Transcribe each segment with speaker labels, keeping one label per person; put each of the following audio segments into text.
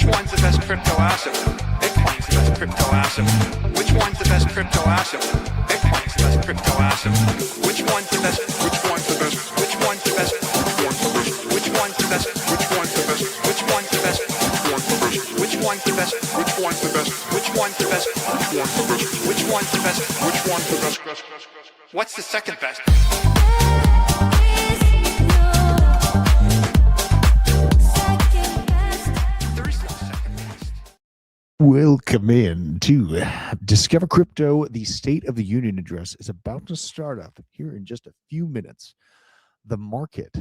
Speaker 1: one's the best crypto asset? Bitcoin's the best crypto asset. Which one's the best crypto asset? Bitcoin's the best crypto asset. Which one's the best? Which one's the best? Which one's the best? Which one's the best? Which one's the best? Which one's the best? Which one's the best? Which one's the best? Which one's the best? Which one's the best? Which one's the best? What's the second best? There is no second best.
Speaker 2: Welcome in to Discover Crypto. The State of the Union address is about to start up here in just a few minutes. The market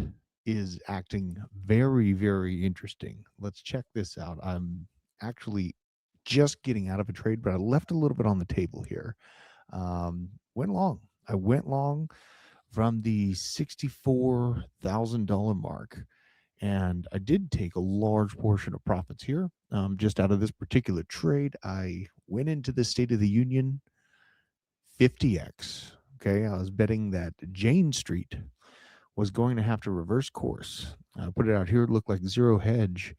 Speaker 2: is acting very, very interesting. Let's check this out. I'm actually just getting out of a trade, but I left a little bit on the table here. Went long. I went long from the $64,000 mark. And I did take a large portion of profits here. Just out of this particular trade, I went into the State of the Union 50x. Okay, I was betting that Jane Street was going to have to reverse course. I put it out here. It looked like zero hedge.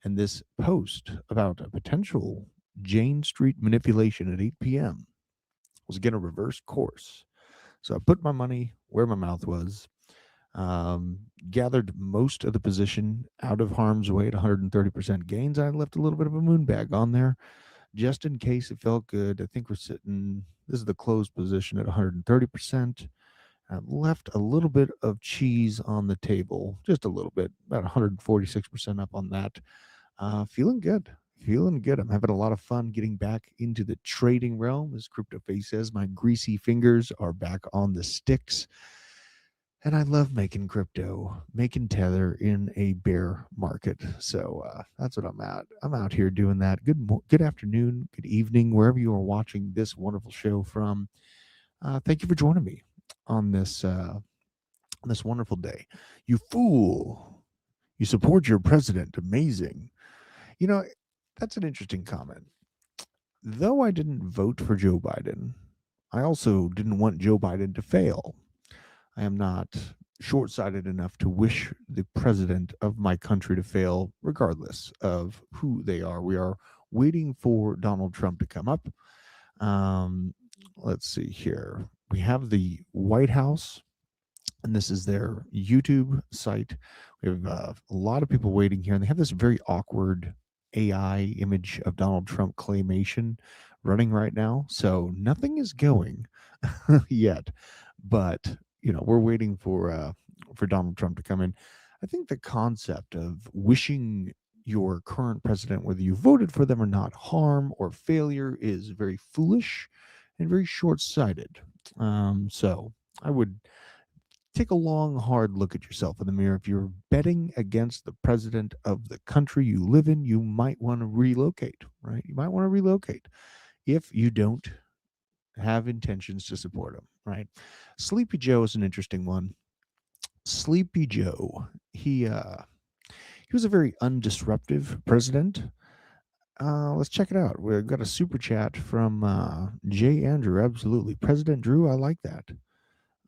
Speaker 2: And this post about a potential Jane Street manipulation at 8 p.m. was going to reverse course. So I put my money where my mouth was. Gathered most of the position out of harm's way at 130% gains. I left a little bit of a moon bag on there just in case it felt good. I think we're sitting, this is the closed position at 130%. I left a little bit of cheese on the table, just a little bit, about 146% up on that. Feeling good. I'm having a lot of fun getting back into the trading realm. As CryptoFace says, my greasy fingers are back on the sticks. And I love making crypto, making Tether in a bear market. So that's what I'm at. I'm out here doing that. Good afternoon, good evening, wherever you are watching this wonderful show from. Thank you for joining me on this wonderful day. You fool. You support your president. Amazing. You know, that's an interesting comment. Though I didn't vote for Joe Biden, I also didn't want Joe Biden to fail. I am not short-sighted enough to wish the president of my country to fail, regardless of who they are. We are waiting for Donald Trump to come up. Let's see here. We have the White House, and this is their YouTube site. We have a lot of people waiting here, and they have this very awkward AI image of Donald Trump claymation running right now. So nothing is going yet, but you know, we're waiting for Donald Trump to come in. I think the concept of wishing your current president, whether you voted for them or not, harm or failure is very foolish and very short-sighted. So I would take a long, hard look at yourself in the mirror. If you're betting against the president of the country you live in, you might want to relocate, right? You might want to relocate if you don't have intentions to support him, right? Sleepy Joe is an interesting one. Sleepy Joe, he was a very undisruptive president. Let's check it out. We've got a super chat from J. Andrew. Absolutely. President Drew, I like that.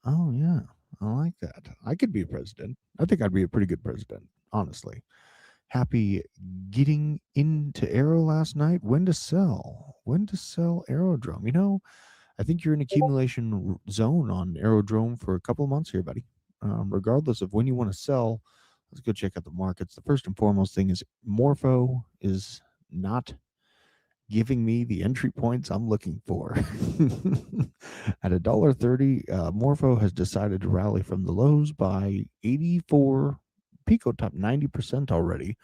Speaker 2: Oh, yeah, I like that. I could be a president. I think I'd be a pretty good president, honestly. Happy getting into Aero last night. When to sell Aerodrome. You know, I think you're in accumulation zone on Aerodrome for a couple of months here, buddy. Regardless of when you want to sell, let's go check out the markets. The first and foremost thing is Morpho is not giving me the entry points I'm looking for. At $1.30, Morpho has decided to rally from the lows by 84, Pico top 90% already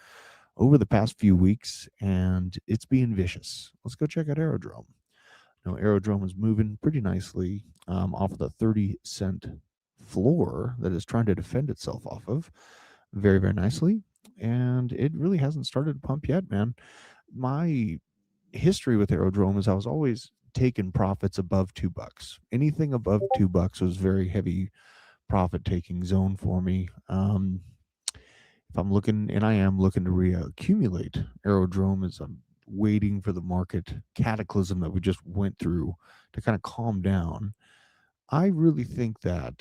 Speaker 2: over the past few weeks, and it's being vicious. Let's go check out Aerodrome. Now, Aerodrome is moving pretty nicely off of the 30-cent floor that is trying to defend itself off of very, very nicely. And it really hasn't started to pump yet, man. My history with Aerodrome is I was always taking profits above $2. Anything above $2 was very heavy profit-taking zone for me. If I'm looking, and I am looking to reaccumulate Aerodrome as I'm waiting for the market cataclysm that we just went through to kind of calm down. I really think that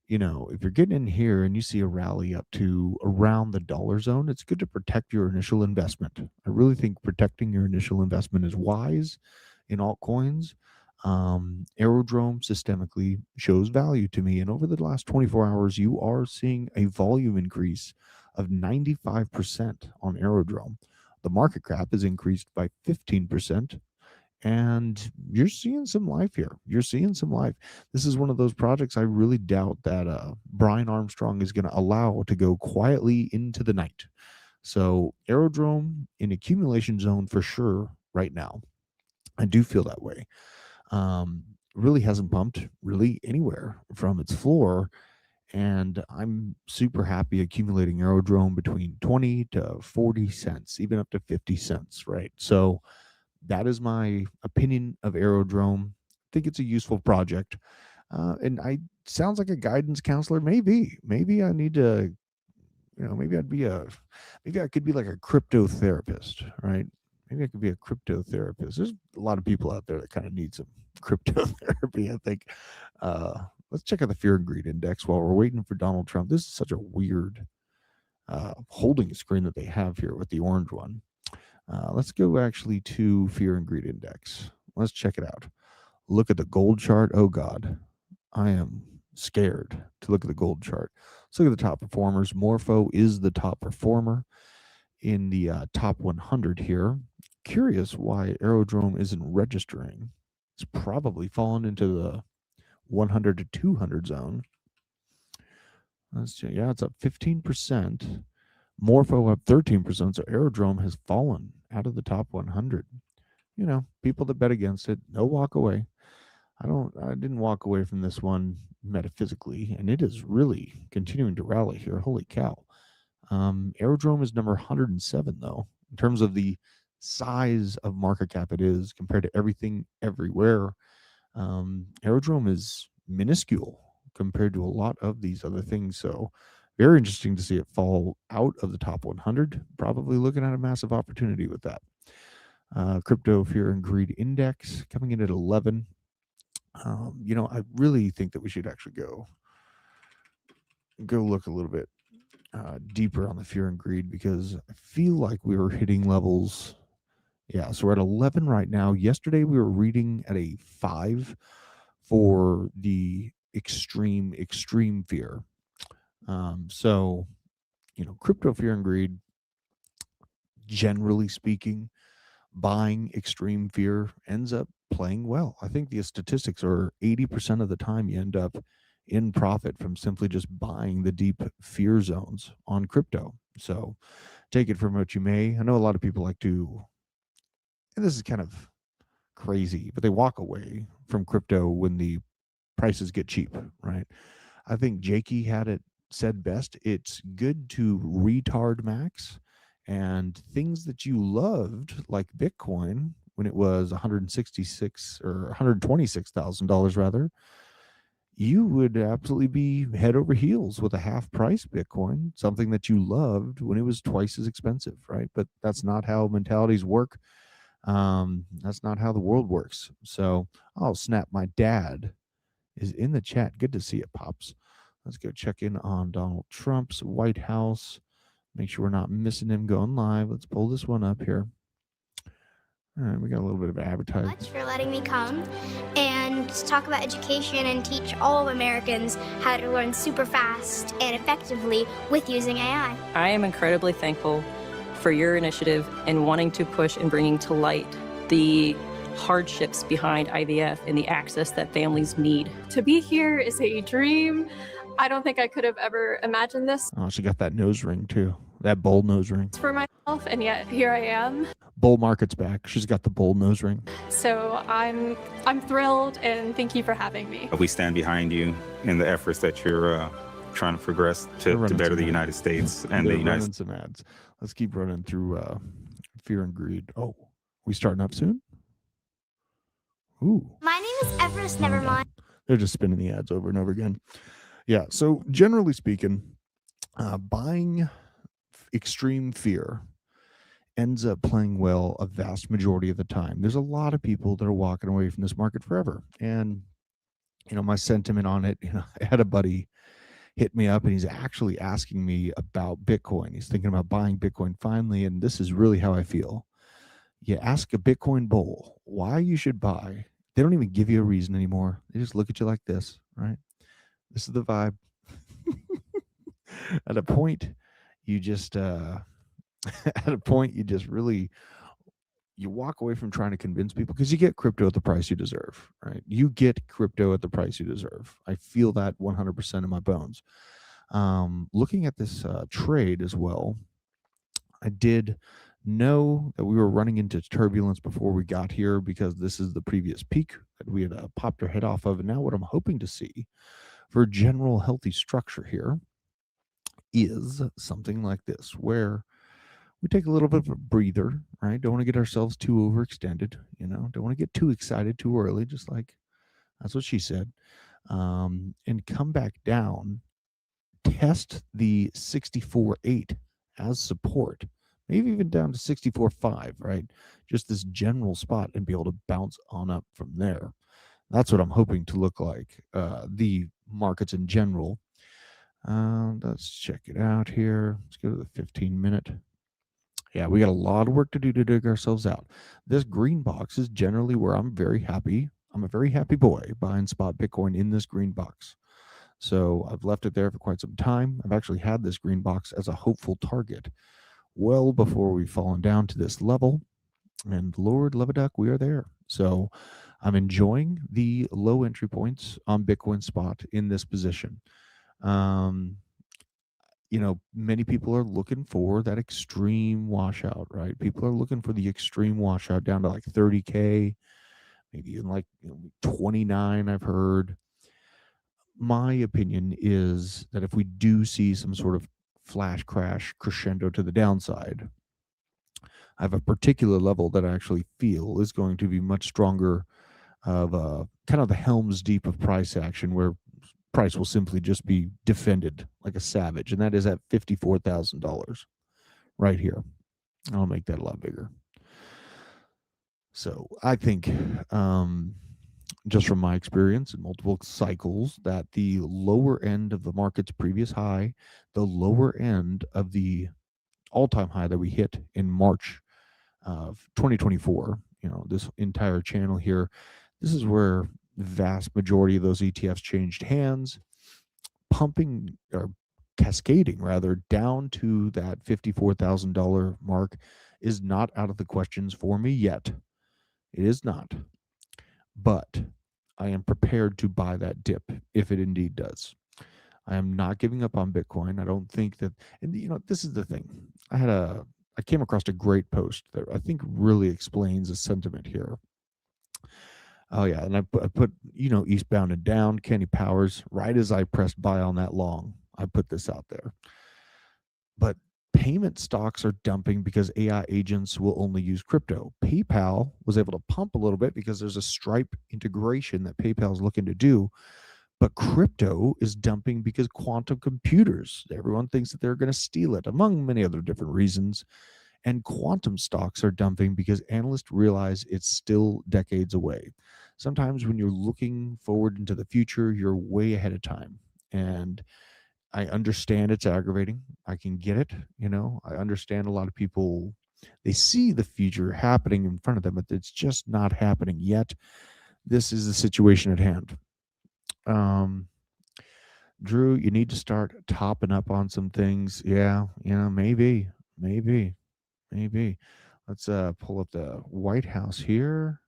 Speaker 2: if you're getting in here and you see a rally up to around the dollar zone, it's good to protect your initial investment. I really think protecting your initial investment is wise in altcoins. Aerodrome systemically shows value to me, and over the last 24 hours, you are seeing a volume increase of 95% on Aerodrome. The market cap has increased by 15%, and you're seeing some life here. You're seeing some life. This is one of those projects I really doubt that Brian Armstrong is going to allow to go quietly into the night. So Aerodrome in accumulation zone for sure right now. I do feel that way. Really hasn't pumped really anywhere from its floor, and I'm super happy accumulating Aerodrome between 20 to 40 cents, even up to 50 cents, right? So that is my opinion of Aerodrome. I think it's a useful project. And I sounds like a guidance counselor. Maybe I need to, maybe maybe I could be like a crypto therapist, right? Maybe I could be a crypto therapist. There's a lot of people out there that kind of need some crypto therapy, I think. Let's check out the Fear and Greed Index while we're waiting for Donald Trump. This is such a weird holding screen that they have here with the orange one. Let's go actually to Fear and Greed Index. Let's check it out. Look at the gold chart. Oh, God. I am scared to look at the gold chart. Let's look at the top performers. Morpho is the top performer in the top 100 here. Curious why Aerodrome isn't registering. It's probably fallen into the 100 to 200 zone. Let's see. Yeah, it's up 15%. Morpho up 13%. So Aerodrome has fallen out of the top 100. People that bet against it, no walk away. I didn't walk away from this one metaphysically, and it is really continuing to rally here. Holy cow. Aerodrome is number 107, though, in terms of the size of market cap it is compared to everything everywhere. Aerodrome is minuscule compared to a lot of these other things. So very interesting to see it fall out of the top 100. Probably looking at a massive opportunity with that. Crypto Fear and Greed Index coming in at 11. I really think that we should actually go look a little bit deeper on the Fear and Greed, because I feel like we were hitting levels. Yeah, so we're at 11 right now. Yesterday we were reading at a 5 for the extreme fear. So, Crypto Fear and Greed, generally speaking, buying extreme fear ends up playing well. I think the statistics are 80% of the time you end up in profit from simply just buying the deep fear zones on crypto. So take it from what you may. I know a lot of people like to, and this is kind of crazy, but they walk away from crypto when the prices get cheap, right? I think Jakey had it said best. It's good to retard max, and things that you loved, like Bitcoin, when it was $166 or $126,000 rather, you would absolutely be head over heels with a half price Bitcoin, something that you loved when it was twice as expensive, right? But that's not how mentalities work. That's not how the world works. So, oh snap, my dad is in the chat. Good to see it, Pops. Let's go check in on Donald Trump's White House. Make sure we're not missing him going live. Let's pull this one up here. All right, we got a little bit of advertising.
Speaker 3: Much for letting me come and talk about education and teach all Americans how to learn super fast and effectively with using AI.
Speaker 4: I am incredibly thankful for your initiative and wanting to push and bringing to light the hardships behind IVF and the access that families need.
Speaker 5: To be here is a dream. I don't think I could have ever imagined this
Speaker 2: Oh, she got that nose ring too. That bull nose ring.
Speaker 5: for myself, and yet here I am.
Speaker 2: Bull market's back. She's got the bull nose ring.
Speaker 5: So I'm thrilled, and thank you for having me.
Speaker 6: We stand behind you in the efforts that you're trying to progress
Speaker 2: They're
Speaker 6: to
Speaker 2: running
Speaker 6: better
Speaker 2: some
Speaker 6: the
Speaker 2: ads.
Speaker 6: United States and
Speaker 2: They're
Speaker 6: the United
Speaker 2: running some ads. Let's keep running through Fear and Greed. Oh, we starting up soon? Ooh.
Speaker 3: My name is Everest Nevermind.
Speaker 2: They're just spinning the ads over and over again. Yeah. So generally speaking, buying extreme fear ends up playing well a vast majority of the time. There's a lot of people that are walking away from this market forever. And my sentiment on it, I had a buddy hit me up and he's actually asking me about Bitcoin. He's thinking about buying Bitcoin finally. And this is really how I feel. You ask a Bitcoin bull why you should buy. They don't even give you a reason anymore. They just look at you like this, right? This is the vibe. At a point, you just at a point you just really you walk away from trying to convince people because you get crypto at the price you deserve, right? You get crypto at the price you deserve. I feel that 100% in my bones. Looking at this trade as well, I did know that we were running into turbulence before we got here because this is the previous peak that we had popped our head off of. And now what I'm hoping to see for general healthy structure here is something like this, where we take a little bit of a breather, right? Don't want to get ourselves too overextended, don't want to get too excited too early, just like that's what she said. And come back down, test the 64.8 as support, maybe even down to 64.5, right? Just this general spot and be able to bounce on up from there. That's what I'm hoping to look like. The markets in general. Let's check it out here. Let's go to the 15-minute. Yeah, we got a lot of work to do to dig ourselves out. This green box is generally where I'm very happy. I'm a very happy boy buying spot Bitcoin in this green box. So I've left it there for quite some time. I've actually had this green box as a hopeful target well before we've fallen down to this level. And Lord love a duck, we are there. So I'm enjoying the low entry points on Bitcoin spot in this position. Many people are looking for that extreme washout, right? People are looking for the extreme washout down to like 30K, maybe even like 29, I've heard. My opinion is that if we do see some sort of flash crash crescendo to the downside, I have a particular level that I actually feel is going to be much stronger of kind of the Helm's Deep of price action, where price will simply just be defended like a savage, and that is at $54,000 right here. I'll make that a lot bigger. So I think just from my experience in multiple cycles, that the lower end of the market's previous high, the lower end of the all-time high that we hit in March of 2024, this entire channel here, this is where the vast majority of those ETFs changed hands, pumping or cascading rather down to that $54,000 mark is not out of the questions for me yet. It is not. But I am prepared to buy that dip if it indeed does. I am not giving up on Bitcoin. I don't think that, and this is the thing. I came across a great post that I think really explains the sentiment here. Oh yeah, and I put eastbound and down, Kenny Powers, right as I pressed buy on that long, I put this out there. But payment stocks are dumping because AI agents will only use crypto. PayPal was able to pump a little bit because there's a Stripe integration that PayPal is looking to do. But crypto is dumping because quantum computers, everyone thinks that they're going to steal it, among many other different reasons. And quantum stocks are dumping because analysts realize it's still decades away. Sometimes when you're looking forward into the future, you're way ahead of time. And I understand it's aggravating. I can get it. I understand a lot of people, they see the future happening in front of them, but it's just not happening yet. This is the situation at hand. Drew, you need to start topping up on some things. Yeah, maybe. Let's pull up the White House here.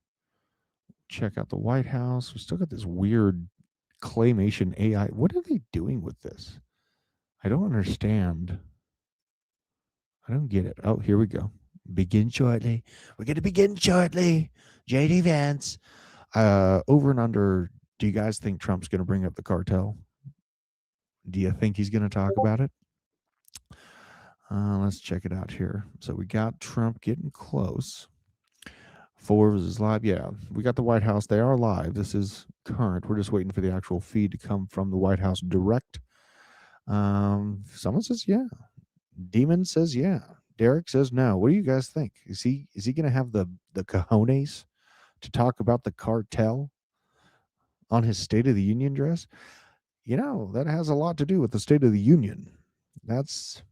Speaker 2: Check out the White House. We still got this weird claymation AI. What are they doing with this? I don't understand. I don't get it. Oh, here we go. Begin shortly. We're going to begin shortly. JD Vance. Over and under, do you guys think Trump's going to bring up the cartel? Do you think he's going to talk about it? Let's check it out here. So we got Trump getting close. Forbes is live. Yeah, we got the White House. They are live. This is current. We're just waiting for the actual feed to come from the White House direct. Someone says yeah. Demon says yeah. Derek says no. What do you guys think? Is he going to have the cojones to talk about the cartel? on his State of the Union address. That has a lot to do with the State of the Union. That's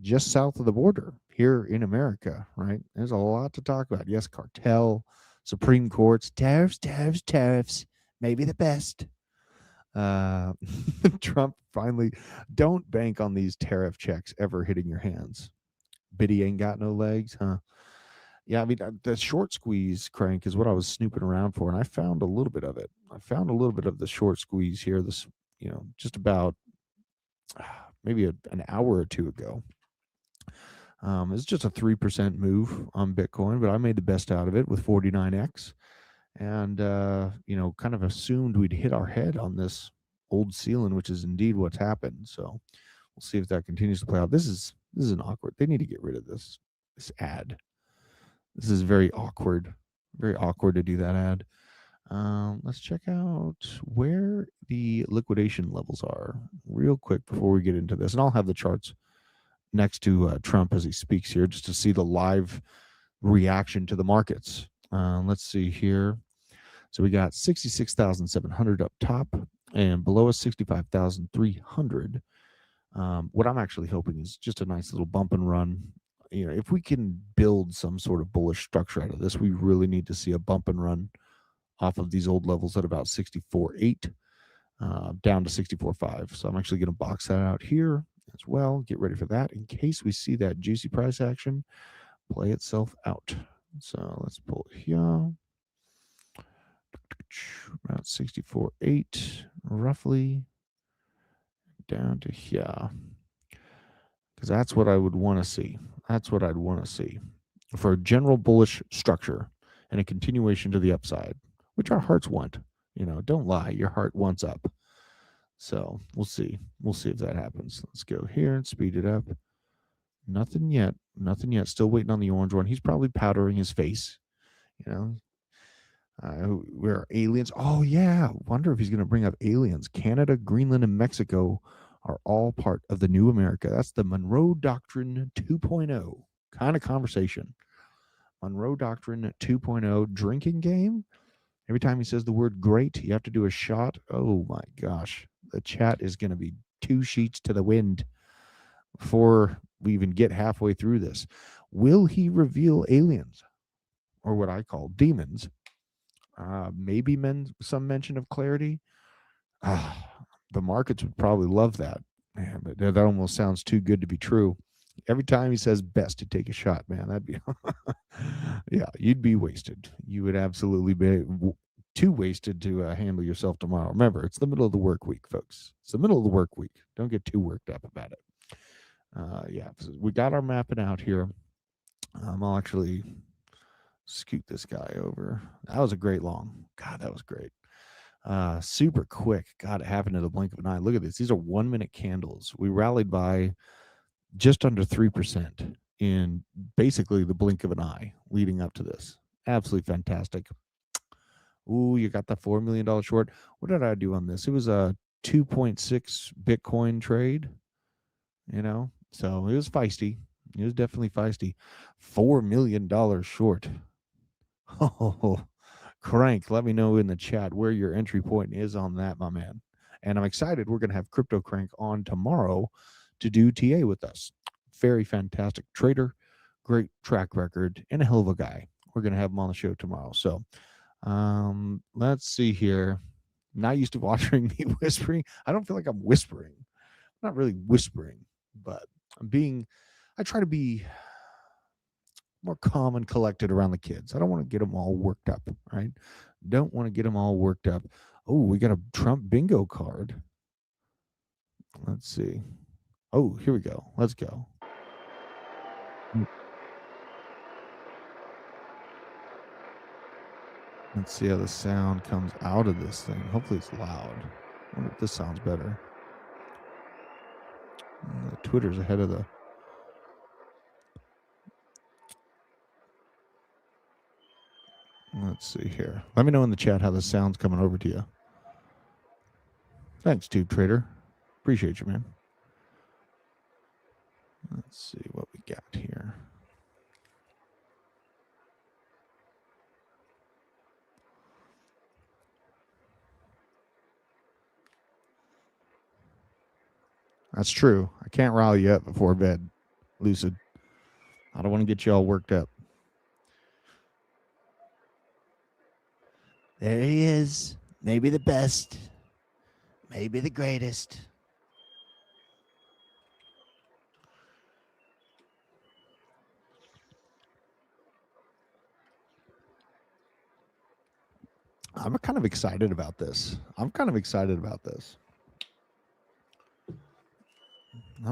Speaker 2: just south of the border here in America, right? There's a lot to talk about. Yes, cartel, Supreme Courts, tariffs, maybe the best. Trump finally, don't bank on these tariff checks ever hitting your hands. Biddy ain't got no legs, huh? Yeah, I mean, the short squeeze crank is what I was snooping around for, and I found a little bit of it. I found a little bit of the short squeeze here, just about maybe an hour or two ago. It's just a 3% move on Bitcoin, but I made the best out of it with 49x, and kind of assumed we'd hit our head on this old ceiling, which is indeed what's happened. So we'll see if that continues to play out. This is an awkward. They need to get rid of this ad. This is very awkward to do that ad. Let's check out where the liquidation levels are real quick before we get into this, and I'll have the charts next to Trump as he speaks here, just to see the live reaction to the markets. Let's see here. So we got 66,700 up top, and below us 65,300. What I'm actually hoping is just a nice little bump and run. If we can build some sort of bullish structure out of this, we really need to see a bump and run off of these old levels at about 64.8 down to 64.5. So I'm actually going to box that out here as well. Get ready for that in case we see that juicy price action play itself out. So let's pull it here. About 64.8 roughly down to here. Because that's what I would want to see. That's what I'd want to see for a general bullish structure and a continuation to the upside, which our hearts want. Don't lie. Your heart wants up. So we'll see. We'll see if that happens. Let's go here and speed it up. Nothing yet. Nothing yet. Still waiting on the orange one. He's probably powdering his face. Where aliens? Oh, yeah. Wonder if he's going to bring up aliens. Canada, Greenland, and Mexico are all part of the new America. That's the Monroe Doctrine 2.0 kind of conversation. Monroe Doctrine 2.0 drinking game. Every time he says the word great, you have to do a shot. Oh, my gosh. The chat is going to be 2 sheets to the wind before we even get halfway through this. Will he reveal aliens, or what I call demons? Maybe some mention of clarity. The markets would probably love that. Man, but that almost sounds too good to be true. Every time he says best to take a shot, man, that'd be yeah, you'd be wasted. You would absolutely be too wasted to handle yourself tomorrow. Remember, it's the middle of the work week, folks. It's the middle of the work week. Don't get too worked up about it. Yeah, we got our mapping out here. I'll actually scoot this guy over. That was a great long. God, that was great. Super quick. God, it happened in the blink of an eye. Look at this. These are 1 minute candles. We rallied by just under 3% in basically the blink of an eye leading up to this. Absolutely fantastic. Ooh, you got the $4 million short. What did I do on this? It was a 2.6 Bitcoin trade, so it was feisty. It was definitely feisty. $4 million short. Oh, Crank, let me know in the chat where your entry point is on that, my man. And I'm excited. We're going to have Crypto Crank on tomorrow to do TA with us. Very fantastic trader, great track record, and a hell of a guy. We're going to have him on the show tomorrow. So let's see here. Not used to watching me whispering. I don't feel like I'm whispering. I'm not really whispering, but I try to be more calm and collected around the kids. I don't want to get them all worked up, right? Don't want to get them all worked up. Oh, we got a Trump bingo card. Let's see. Oh, here we go. Let's go. Let's see how the sound comes out of this thing. Hopefully it's loud. I wonder if this sounds better. Twitter's ahead of the... Let's see here. Let me know in the chat how the sound's coming over to you. Thanks, Tube Trader. Appreciate you, man. Let's see what we got here. That's true. I can't rile you up before bed, Lucid. I don't want to get you all worked up. There he is. Maybe the best. Maybe the greatest. I'm kind of excited about this. I'm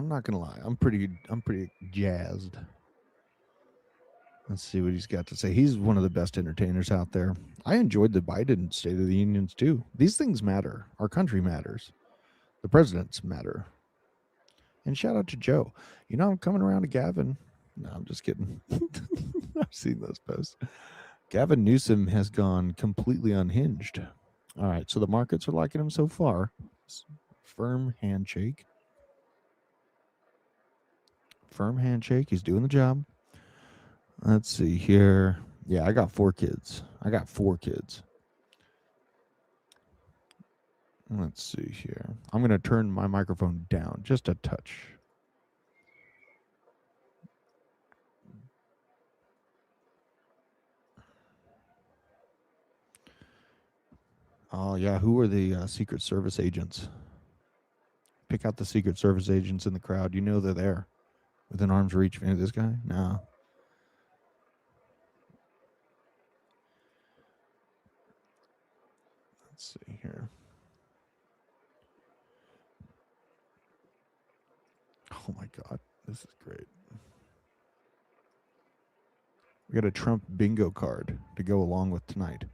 Speaker 2: not gonna lie. I'm pretty jazzed. Let's see what he's got to say. He's one of the best entertainers out there. I enjoyed the Biden State of the Unions too. These things matter. Our country matters. The presidents matter. And shout out to Joe. You know, I'm coming around to Gavin. No, I'm just kidding. I've seen those posts. Gavin Newsom has gone completely unhinged. All right, so the markets are liking him so far. Firm handshake. Firm handshake. He's doing the job. Let's see here. Yeah, I got 4 kids. Let's see here. I'm going to turn my microphone down just a touch. Oh, yeah. Who are the Secret Service agents? Pick out the Secret Service agents in the crowd. You know they're there. Within arm's reach. Maybe this guy? No. Let's see here. Oh my God, this is great. We got a Trump bingo card to go along with tonight.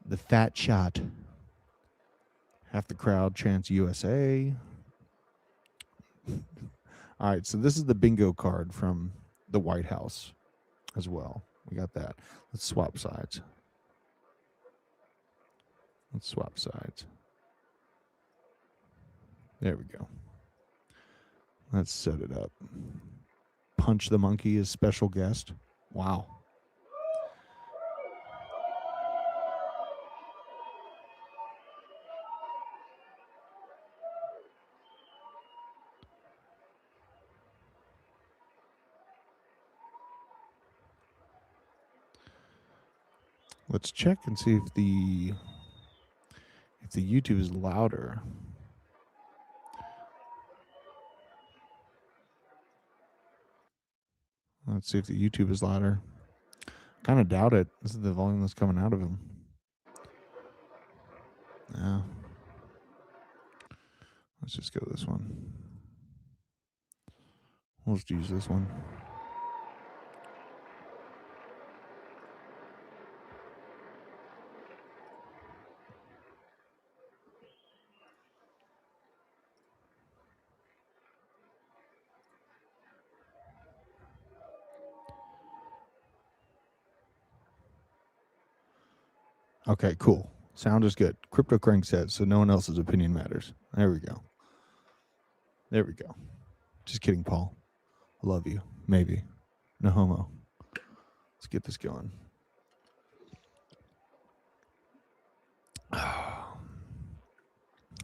Speaker 2: The fat shot. Half the crowd chants USA. All right, so this is the bingo card from the White House as well. We got that. Let's swap sides. There we go. Let's set it up. Punch the Monkey is special guest. Wow. Let's check and see if the YouTube is louder. Let's see if the YouTube is louder. Kind of doubt it. This is the volume that's coming out of him. Yeah. Let's just go this one. We'll just use this one. Okay, cool. Sound is good. Crypto Crank said, so no one else's opinion matters. There we go. Just kidding, Paul. I love you. Maybe. No homo. Let's get this going.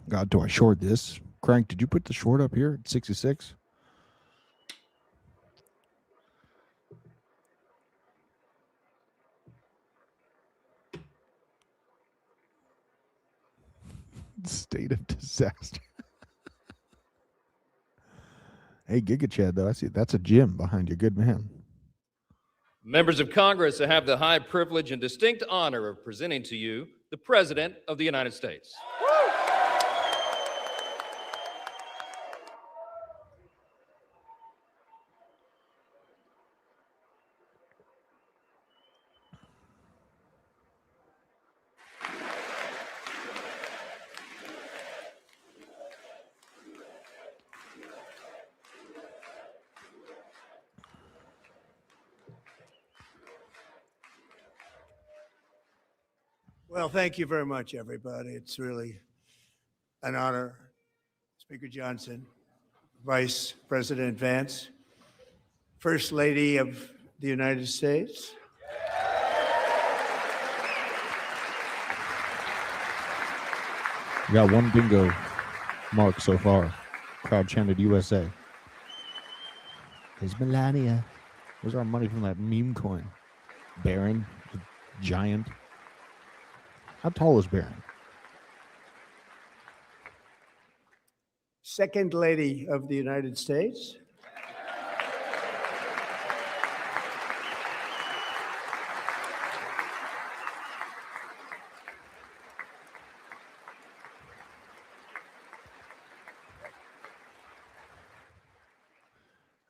Speaker 2: God, do I short this? Crank, did you put the short up here at 66? State of disaster. Hey, Giga Chad, though, I see that's a gym behind you. Good man.
Speaker 7: Members of Congress, I have the high privilege and distinct honor of presenting to you the President of the United States.
Speaker 8: Well, thank you very much, everybody. It's really an honor. Speaker Johnson, Vice President Vance, First Lady of the United States.
Speaker 2: We got one bingo mark so far. Crowd chanted USA. There's Melania. Where's our money from that meme coin? Barron, the giant. How tall is Barron?
Speaker 8: Second Lady of the United States.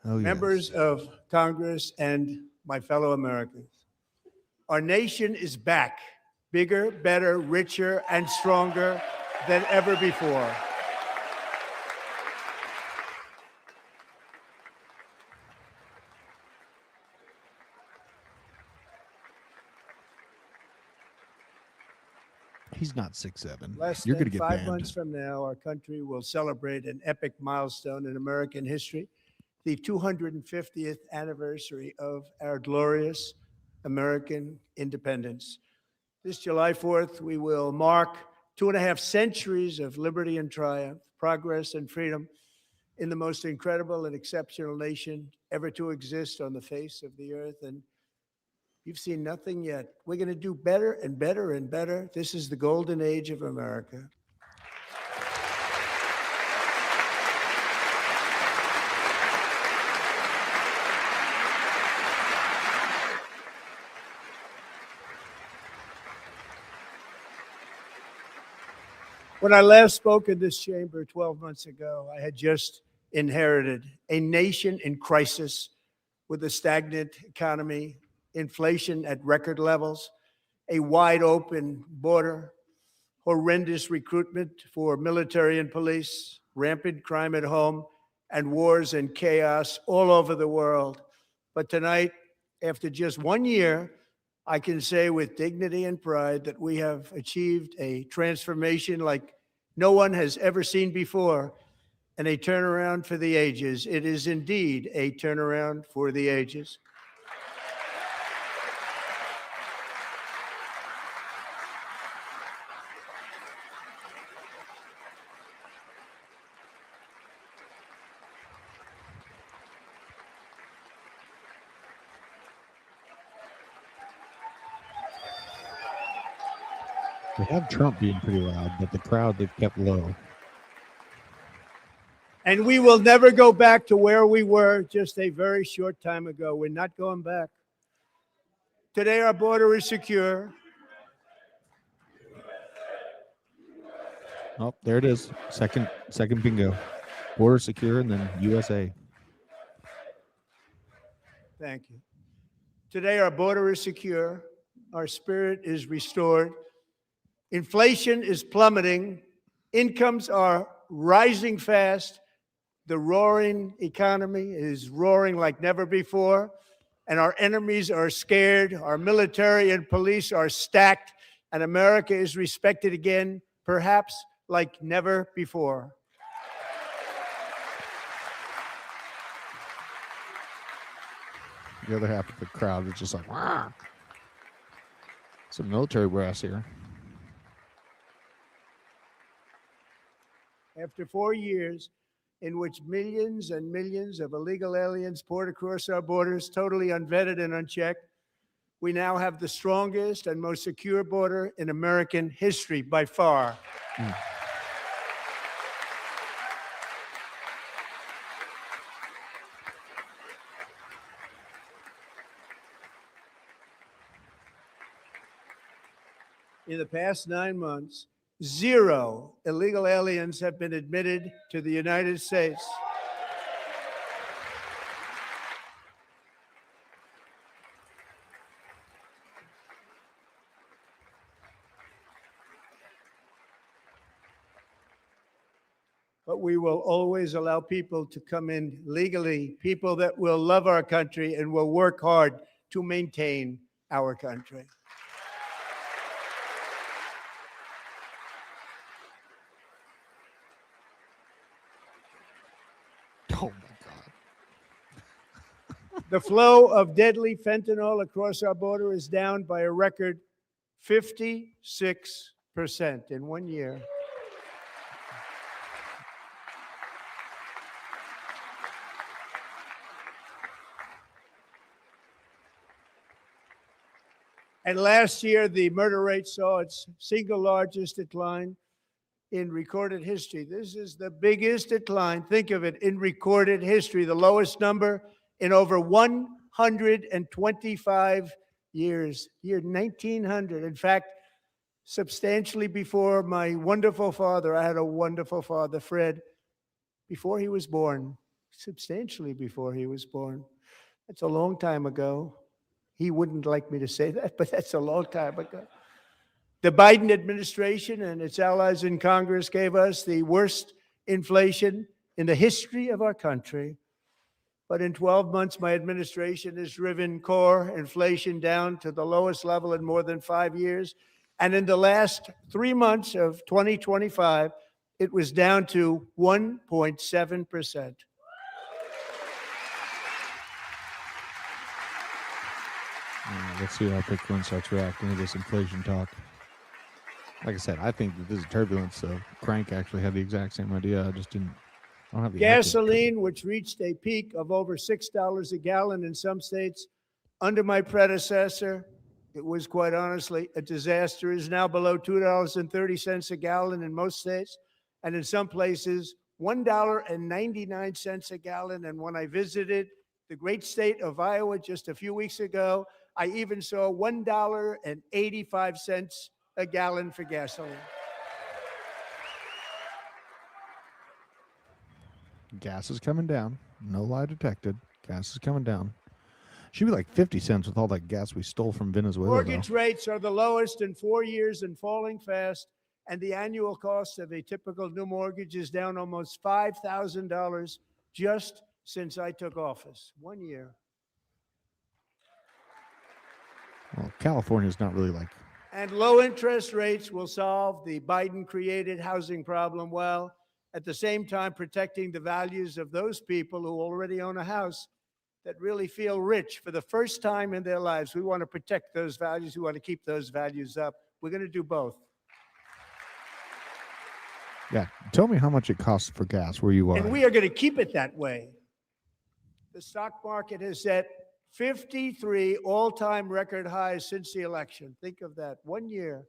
Speaker 2: Oh, yes.
Speaker 8: Members of Congress and my fellow Americans, our nation is back, bigger, better, richer, and stronger than ever before.
Speaker 2: He's not 6'7".
Speaker 8: Less
Speaker 2: You're
Speaker 8: than
Speaker 2: going to get
Speaker 8: 5
Speaker 2: banned.
Speaker 8: months from now, our country will celebrate an epic milestone in American history, the 250th anniversary of our glorious American independence. This July 4th, we will mark 2.5 centuries of liberty and triumph, progress and freedom in the most incredible and exceptional nation ever to exist on the face of the earth. And you've seen nothing yet. We're going to do better and better and better. This is the golden age of America. When I last spoke in this chamber 12 months ago, I had just inherited a nation in crisis with a stagnant economy, inflation at record levels, a wide open border, horrendous recruitment for military and police, rampant crime at home, and wars and chaos all over the world. But tonight, after just 1 year, I can say with dignity and pride that we have achieved a transformation like no one has ever seen before, and a turnaround for the ages. It is indeed a turnaround for the ages.
Speaker 2: They have Trump being pretty loud, but the crowd they've kept low.
Speaker 8: And we will never go back to where we were just a very short time ago. We're not going back. Today, our border is secure.
Speaker 2: Oh, there it is. Second bingo. Border secure, and then USA.
Speaker 8: Thank you. Today, our border is secure. Our spirit is restored. Inflation is plummeting. Incomes are rising fast. The roaring economy is roaring like never before. And our enemies are scared. Our military and police are stacked. And America is respected again, perhaps like never before.
Speaker 2: The other half of the crowd is just like, wow. Some military brass here.
Speaker 8: After 4 years in which millions and millions of illegal aliens poured across our borders, totally unvetted and unchecked, we now have the strongest and most secure border in American history by far. In the past 9 months, 0 illegal aliens have been admitted to the United States. But we will always allow people to come in legally, people that will love our country and will work hard to maintain our country.
Speaker 2: Oh my God.
Speaker 8: The flow of deadly fentanyl across our border is down by a record 56% in 1 year. And last year, the murder rate saw its single largest decline in recorded history. This is the biggest decline, think of it, in recorded history, the lowest number in over 125 years, year 1900. In fact, substantially before my wonderful father, I had a wonderful father, Fred, before he was born, substantially before he was born. That's a long time ago. He wouldn't like me to say that, but that's a long time ago. The Biden administration and its allies in Congress gave us the worst inflation in the history of our country. But in 12 months, my administration has driven core inflation down to the lowest level in more than 5 years. And in the last 3 months of 2025, it was down to 1.7%.
Speaker 2: Let's see how Bitcoin starts reacting to this inflation talk. Like I said, I think that this is turbulence. So Crank actually had the exact same idea. I just didn't. I don't have the
Speaker 8: Gasoline, which reached a peak of over $6 a gallon in some states under my predecessor, it was quite honestly a disaster, is now below $2.30 a gallon in most states, and in some places, $1.99 a gallon. And when I visited the great state of Iowa just a few weeks ago, I even saw $1.85 a gallon for gasoline.
Speaker 2: Gas is coming down. No lie detected. Gas is coming down. Should be like 50 cents with all that gas we stole from Venezuela.
Speaker 8: Mortgage rates are the lowest in 4 years and falling fast, and the annual cost of a typical new mortgage is down almost $5,000 just since I took office. 1 year.
Speaker 2: Well, California's not really like.
Speaker 8: And low interest rates will solve the Biden-created housing problem well, at the same time protecting the values of those people who already own a house that really feel rich for the first time in their lives. We want to protect those values. We want to keep those values up. We're going to do both.
Speaker 2: Yeah. Tell me how much it costs for gas where you are.
Speaker 8: And we are going to keep it that way. The stock market has set 53 all-time record highs since the election. Think of that. 1 year.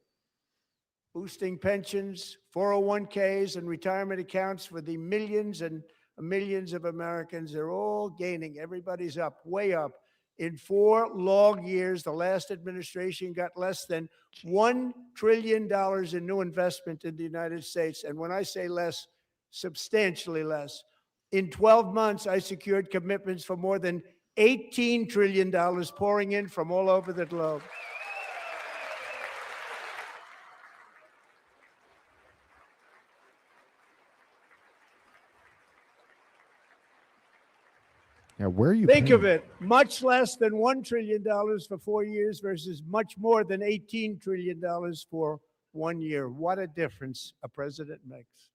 Speaker 8: Boosting pensions, 401ks, and retirement accounts for the millions and millions of Americans. They're all gaining. Everybody's up, way up. In 4 long years, the last administration got less than $1 trillion in new investment in the United States. And when I say less, substantially less. In 12 months, I secured commitments for more than $18 trillion pouring in from all over the globe.
Speaker 2: Yeah, where are you?
Speaker 8: Think of
Speaker 2: paying?
Speaker 8: it, much less than $1 trillion for 4 years versus much more than $18 trillion for 1 year. What a difference a president makes.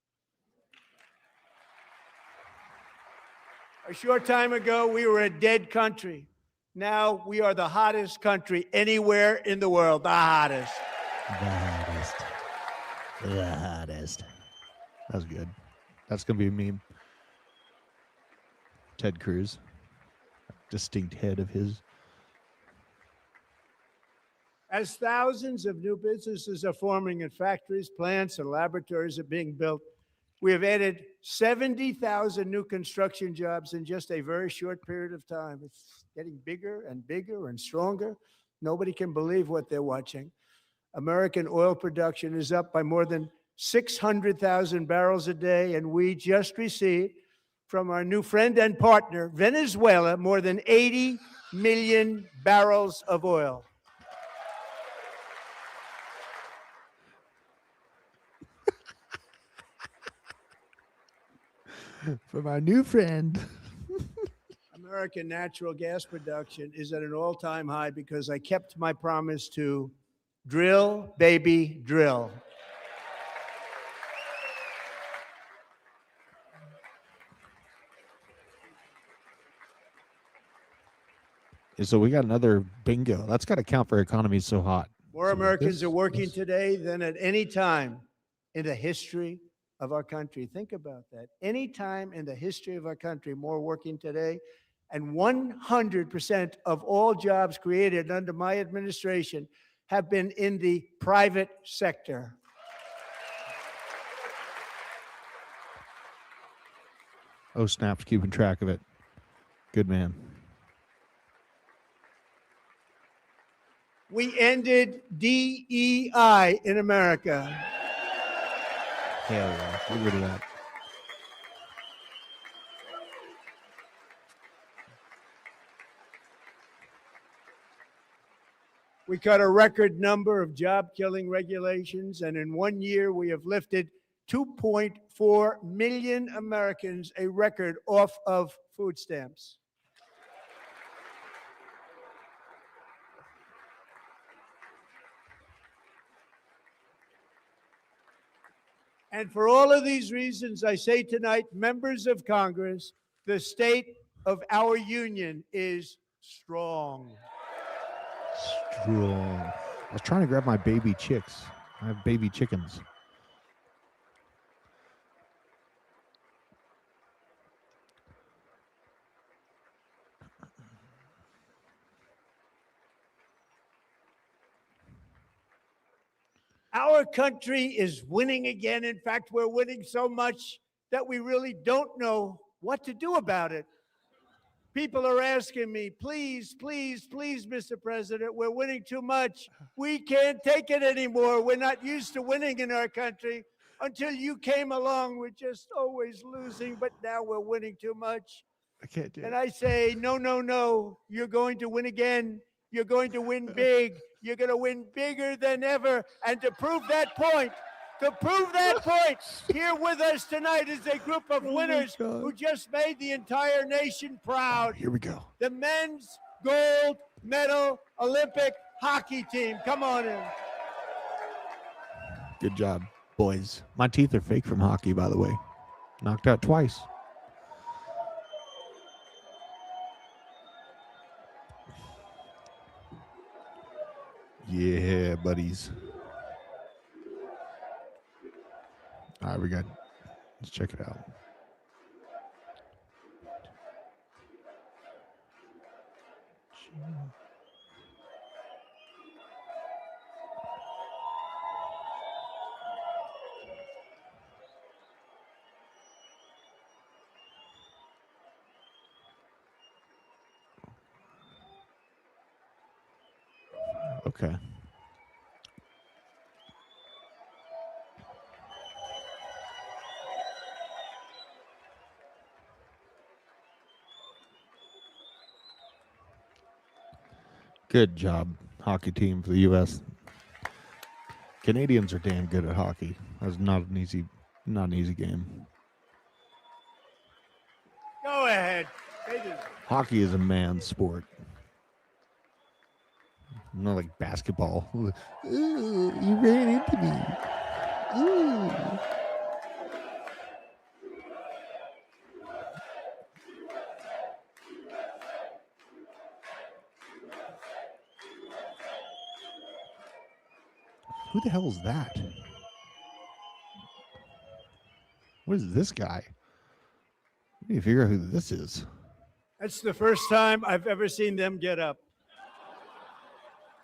Speaker 8: A short time ago, we were a dead country. Now we are the hottest country anywhere in the world, the hottest.
Speaker 2: The hottest. The hottest. That's good. That's going to be a meme. Ted Cruz. Distinct head of his.
Speaker 8: As thousands of new businesses are forming and factories, plants, and laboratories are being built, we have added 70,000 new construction jobs in just a very short period of time. It's getting bigger and bigger and stronger. Nobody can believe what they're watching. American oil production is up by more than 600,000 barrels a day, and we just received from our new friend and partner, Venezuela, more than 80 million barrels of oil.
Speaker 2: From our new friend.
Speaker 8: American natural gas production is at an all-time high because I kept my promise to drill, baby, drill.
Speaker 2: So we got another bingo. That's got to count for economies so hot.
Speaker 8: More
Speaker 2: So
Speaker 8: Americans are working today than at any time in the history of our country. Think about that. Any time in the history of our country, more working today. And 100% of all jobs created under my administration have been in the private sector.
Speaker 2: Oh, Snap's keeping track of it. Good man.
Speaker 8: We ended DEI in America.
Speaker 2: Hell yeah. Get rid of that.
Speaker 8: We cut a record number of job-killing regulations, and in 1 year, we have lifted 2.4 million Americans, a record, off of food stamps. And for all of these reasons, I say tonight, members of Congress, the state of our union is strong.
Speaker 2: Strong. I was trying to grab my baby chicks. I have baby chickens.
Speaker 8: Our country is winning again. In fact, we're winning so much that we really don't know what to do about it. People are asking me, please, please, please, Mr. President, we're winning too much. We can't take it anymore. We're not used to winning in our country. Until you came along, we're just always losing, but now we're winning too much.
Speaker 2: I can't do
Speaker 8: And
Speaker 2: it.
Speaker 8: I say, no, no, no. You're going to win again. You're going to win big. You're going to win bigger than ever. And to prove that point, here with us tonight is a group of winners who just made the entire nation proud.
Speaker 2: Here we go.
Speaker 8: The men's gold medal Olympic hockey team. Come on in.
Speaker 2: Good job, boys. My teeth are fake from hockey, by the way. Knocked out twice. Yeah, buddies. All right, we got. Let's check it out. Okay. Good job, hockey team for the U.S. Canadians are damn good at hockey. That's not an easy game.
Speaker 8: Go ahead.
Speaker 2: Hockey is a man's sport. Not like basketball. Ooh, you ran into me. Ooh. Who the hell is that? What is this guy? We need to figure out who this is.
Speaker 8: That's the first time I've ever seen them get up.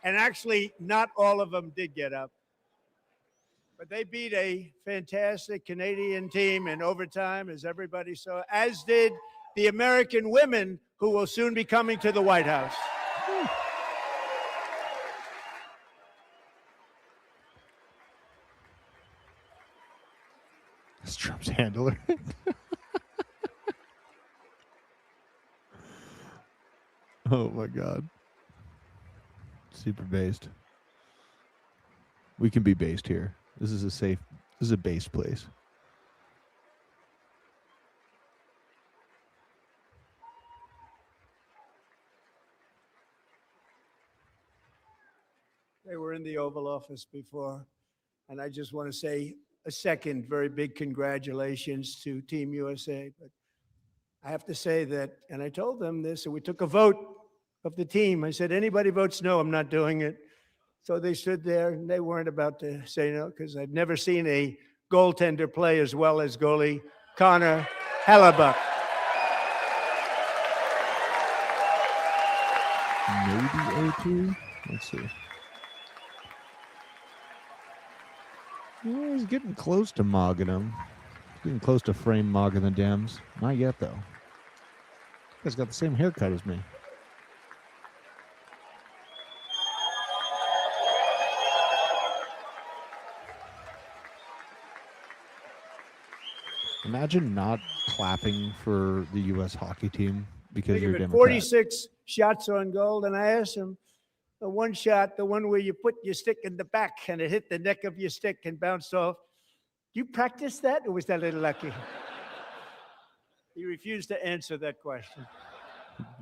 Speaker 8: And actually, not all of them did get up. But they beat a fantastic Canadian team in overtime, as everybody saw, as did the American women who will soon be coming to the White House.
Speaker 2: It's Trump's handler. Oh my God. Super based. We can be based here. This is a base place.
Speaker 8: They were in the Oval Office before, and I just want to say a second very big congratulations to Team USA. But I have to say that, and I told them this, and we took a vote of the team. I said, anybody votes no, I'm not doing it. So they stood there, and they weren't about to say no, because I've never seen a goaltender play as well as goalie Connor Hellebuck.
Speaker 2: Maybe O2. Let's see. Yeah, he's getting close to mogging him. Getting close to frame mogging the Dems. Not yet, though. He's got the same haircut as me. Imagine not clapping for the U.S. hockey team because
Speaker 8: Think
Speaker 2: you're
Speaker 8: of
Speaker 2: a
Speaker 8: it,
Speaker 2: Democrat.
Speaker 8: 46 shots on goal, and I asked him, the one shot, the one where you put your stick in the back and it hit the neck of your stick and bounced off. You practice that, or was that a little lucky? He refused to answer that question.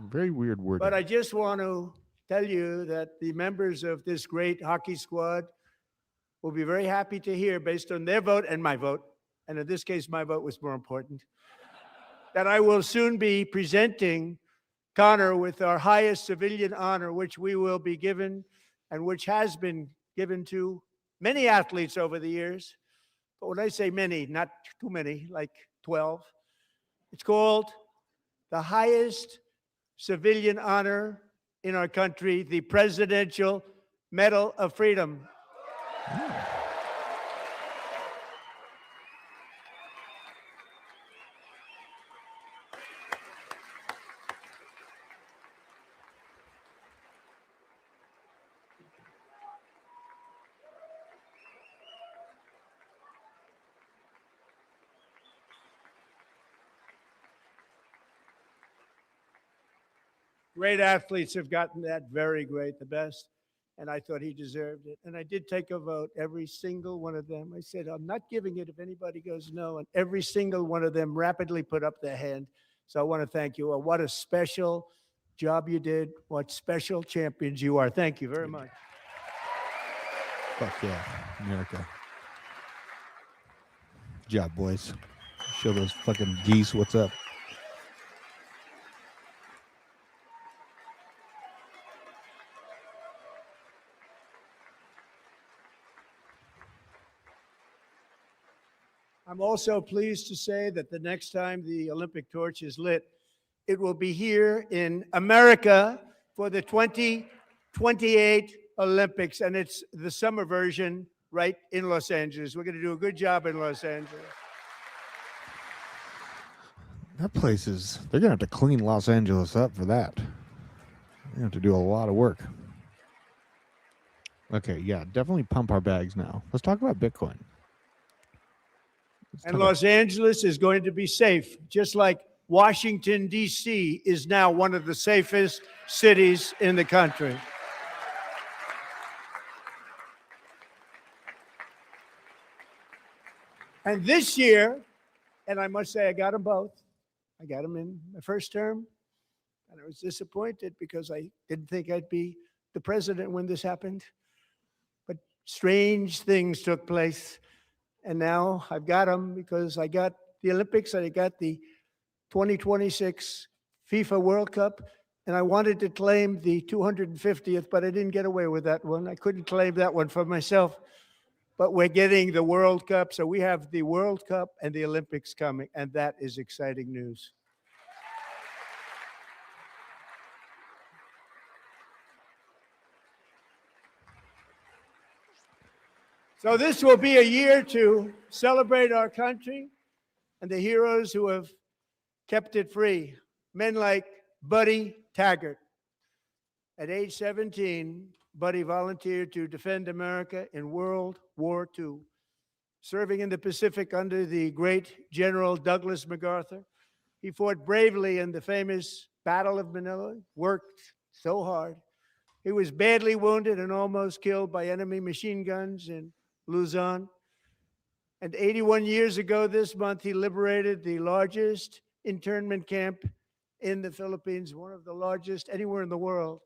Speaker 2: Very weird word.
Speaker 8: But I just want to tell you that the members of this great hockey squad will be very happy to hear, based on their vote and my vote, and in this case, my vote was more important, that I will soon be presenting Connor with our highest civilian honor, which we will be given and which has been given to many athletes over the years. But when I say many, not too many, like 12, it's called the highest civilian honor in our country, the Presidential Medal of Freedom. Great athletes have gotten that, very great, the best. And I thought he deserved it. And I did take a vote, every single one of them. I said, I'm not giving it if anybody goes no. And every single one of them rapidly put up their hand. So I want to thank you. What a special job you did. What special champions you are. Thank you very much.
Speaker 2: Fuck yeah, America. Good job, boys. Show those fucking geese what's up.
Speaker 8: I'm also pleased to say that the next time the Olympic torch is lit, it will be here in America for the 2028 Olympics, and it's the summer version right in Los Angeles. We're going to do a good job in Los Angeles.
Speaker 2: That place is, they're going to have to clean Los Angeles up for that. They have to do a lot of work. Okay, yeah, definitely pump our bags now. Let's talk about Bitcoin.
Speaker 8: And Los Angeles is going to be safe, just like Washington, D.C. is now one of the safest cities in the country. And this year, and I must say I got them both. I got them in my first term, and I was disappointed because I didn't think I'd be the president when this happened. But strange things took place. And now I've got them because I got the Olympics and I got the 2026 FIFA World Cup. And I wanted to claim the 250th, but I didn't get away with that one. I couldn't claim that one for myself. But we're getting the World Cup. So we have the World Cup and the Olympics coming. And that is exciting news. So this will be a year to celebrate our country and the heroes who have kept it free. Men like Buddy Taggart. At age 17, Buddy volunteered to defend America in World War II, serving in the Pacific under the great General Douglas MacArthur. He fought bravely in the famous Battle of Manila, worked so hard. He was badly wounded and almost killed by enemy machine guns in Luzon. And 81 years ago this month, he liberated the largest internment camp in the Philippines, one of the largest anywhere in the world.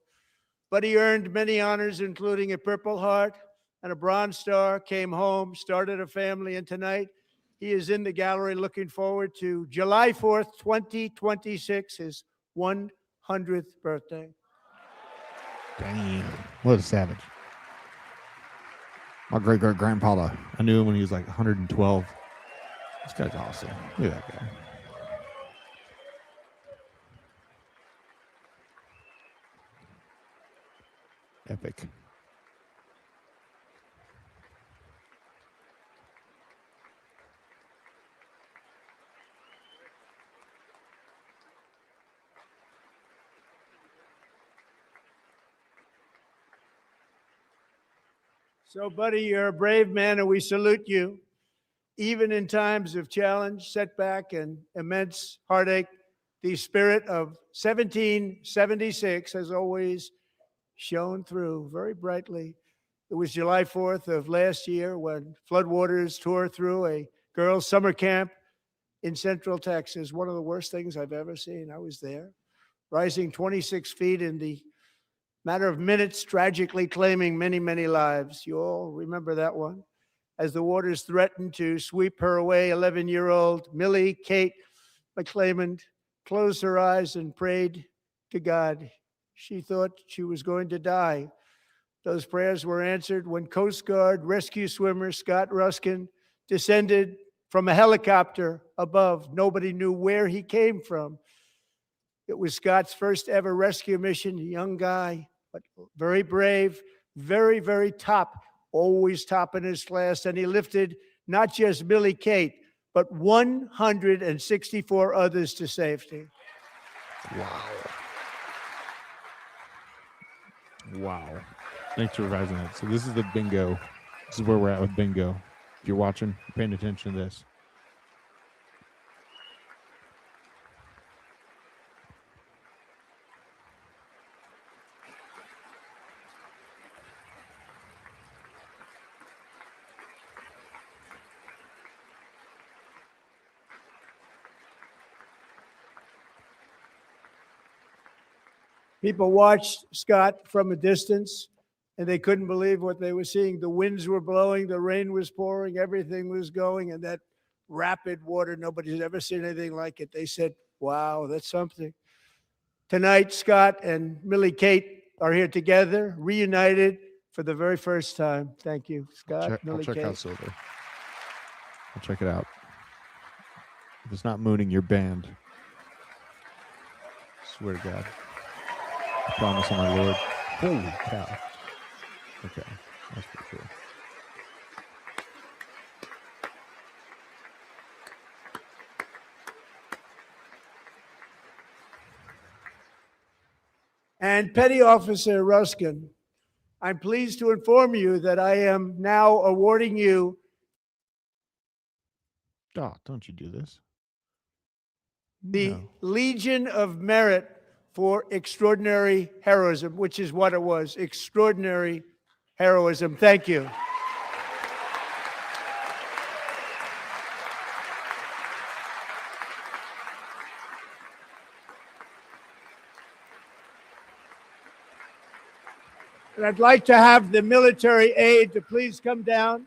Speaker 8: But he earned many honors, including a Purple Heart and a Bronze Star, came home, started a family, and tonight he is in the gallery looking forward to July 4th, 2026, his 100th birthday.
Speaker 2: Damn, what a savage. My great-great-grandpa, I knew him when he was like 112. This guy's awesome. Look at that guy. Epic.
Speaker 8: So, buddy, you're a brave man, and we salute you. Even in times of challenge, setback, and immense heartache, the spirit of 1776 has always shone through very brightly. It was July 4th of last year when floodwaters tore through a girls' summer camp in Central Texas. One of the worst things I've ever seen. I was there, rising 26 feet in the matter of minutes, tragically claiming many, many lives. You all remember that one? As the waters threatened to sweep her away, 11-year-old Millie Kate McClelland closed her eyes and prayed to God. She thought she was going to die. Those prayers were answered when Coast Guard rescue swimmer Scott Ruskin descended from a helicopter above. Nobody knew where he came from. It was Scott's first ever rescue mission, a young guy, but very brave, very, very top, always top in his class. And he lifted not just Millie Kate, but 164 others to safety.
Speaker 2: Wow. Wow. Thanks for revising that. So this is the bingo. This is where we're at with bingo. If you're watching, paying attention to this.
Speaker 8: People watched Scott from a distance, and they couldn't believe what they were seeing. The winds were blowing, the rain was pouring, everything was going, and that rapid water, nobody's ever seen anything like it. They said, wow, that's something. Tonight, Scott and Millie Kate are here together, reunited for the very first time. Thank you, Scott,
Speaker 2: I'll
Speaker 8: Millie
Speaker 2: check
Speaker 8: Kate.
Speaker 2: out Silver. I'll check it out. If it's not mooning, you're banned. Swear to God. I promise on my Lord. Holy cow. Okay, that's pretty cool.
Speaker 8: And Petty Officer Ruskin, I'm pleased to inform you that I am now awarding you
Speaker 2: Oh, don't you do this.
Speaker 8: the
Speaker 2: No.
Speaker 8: Legion of Merit for extraordinary heroism, which is what it was, extraordinary heroism. Thank you. And I'd like to have the military aide to please come down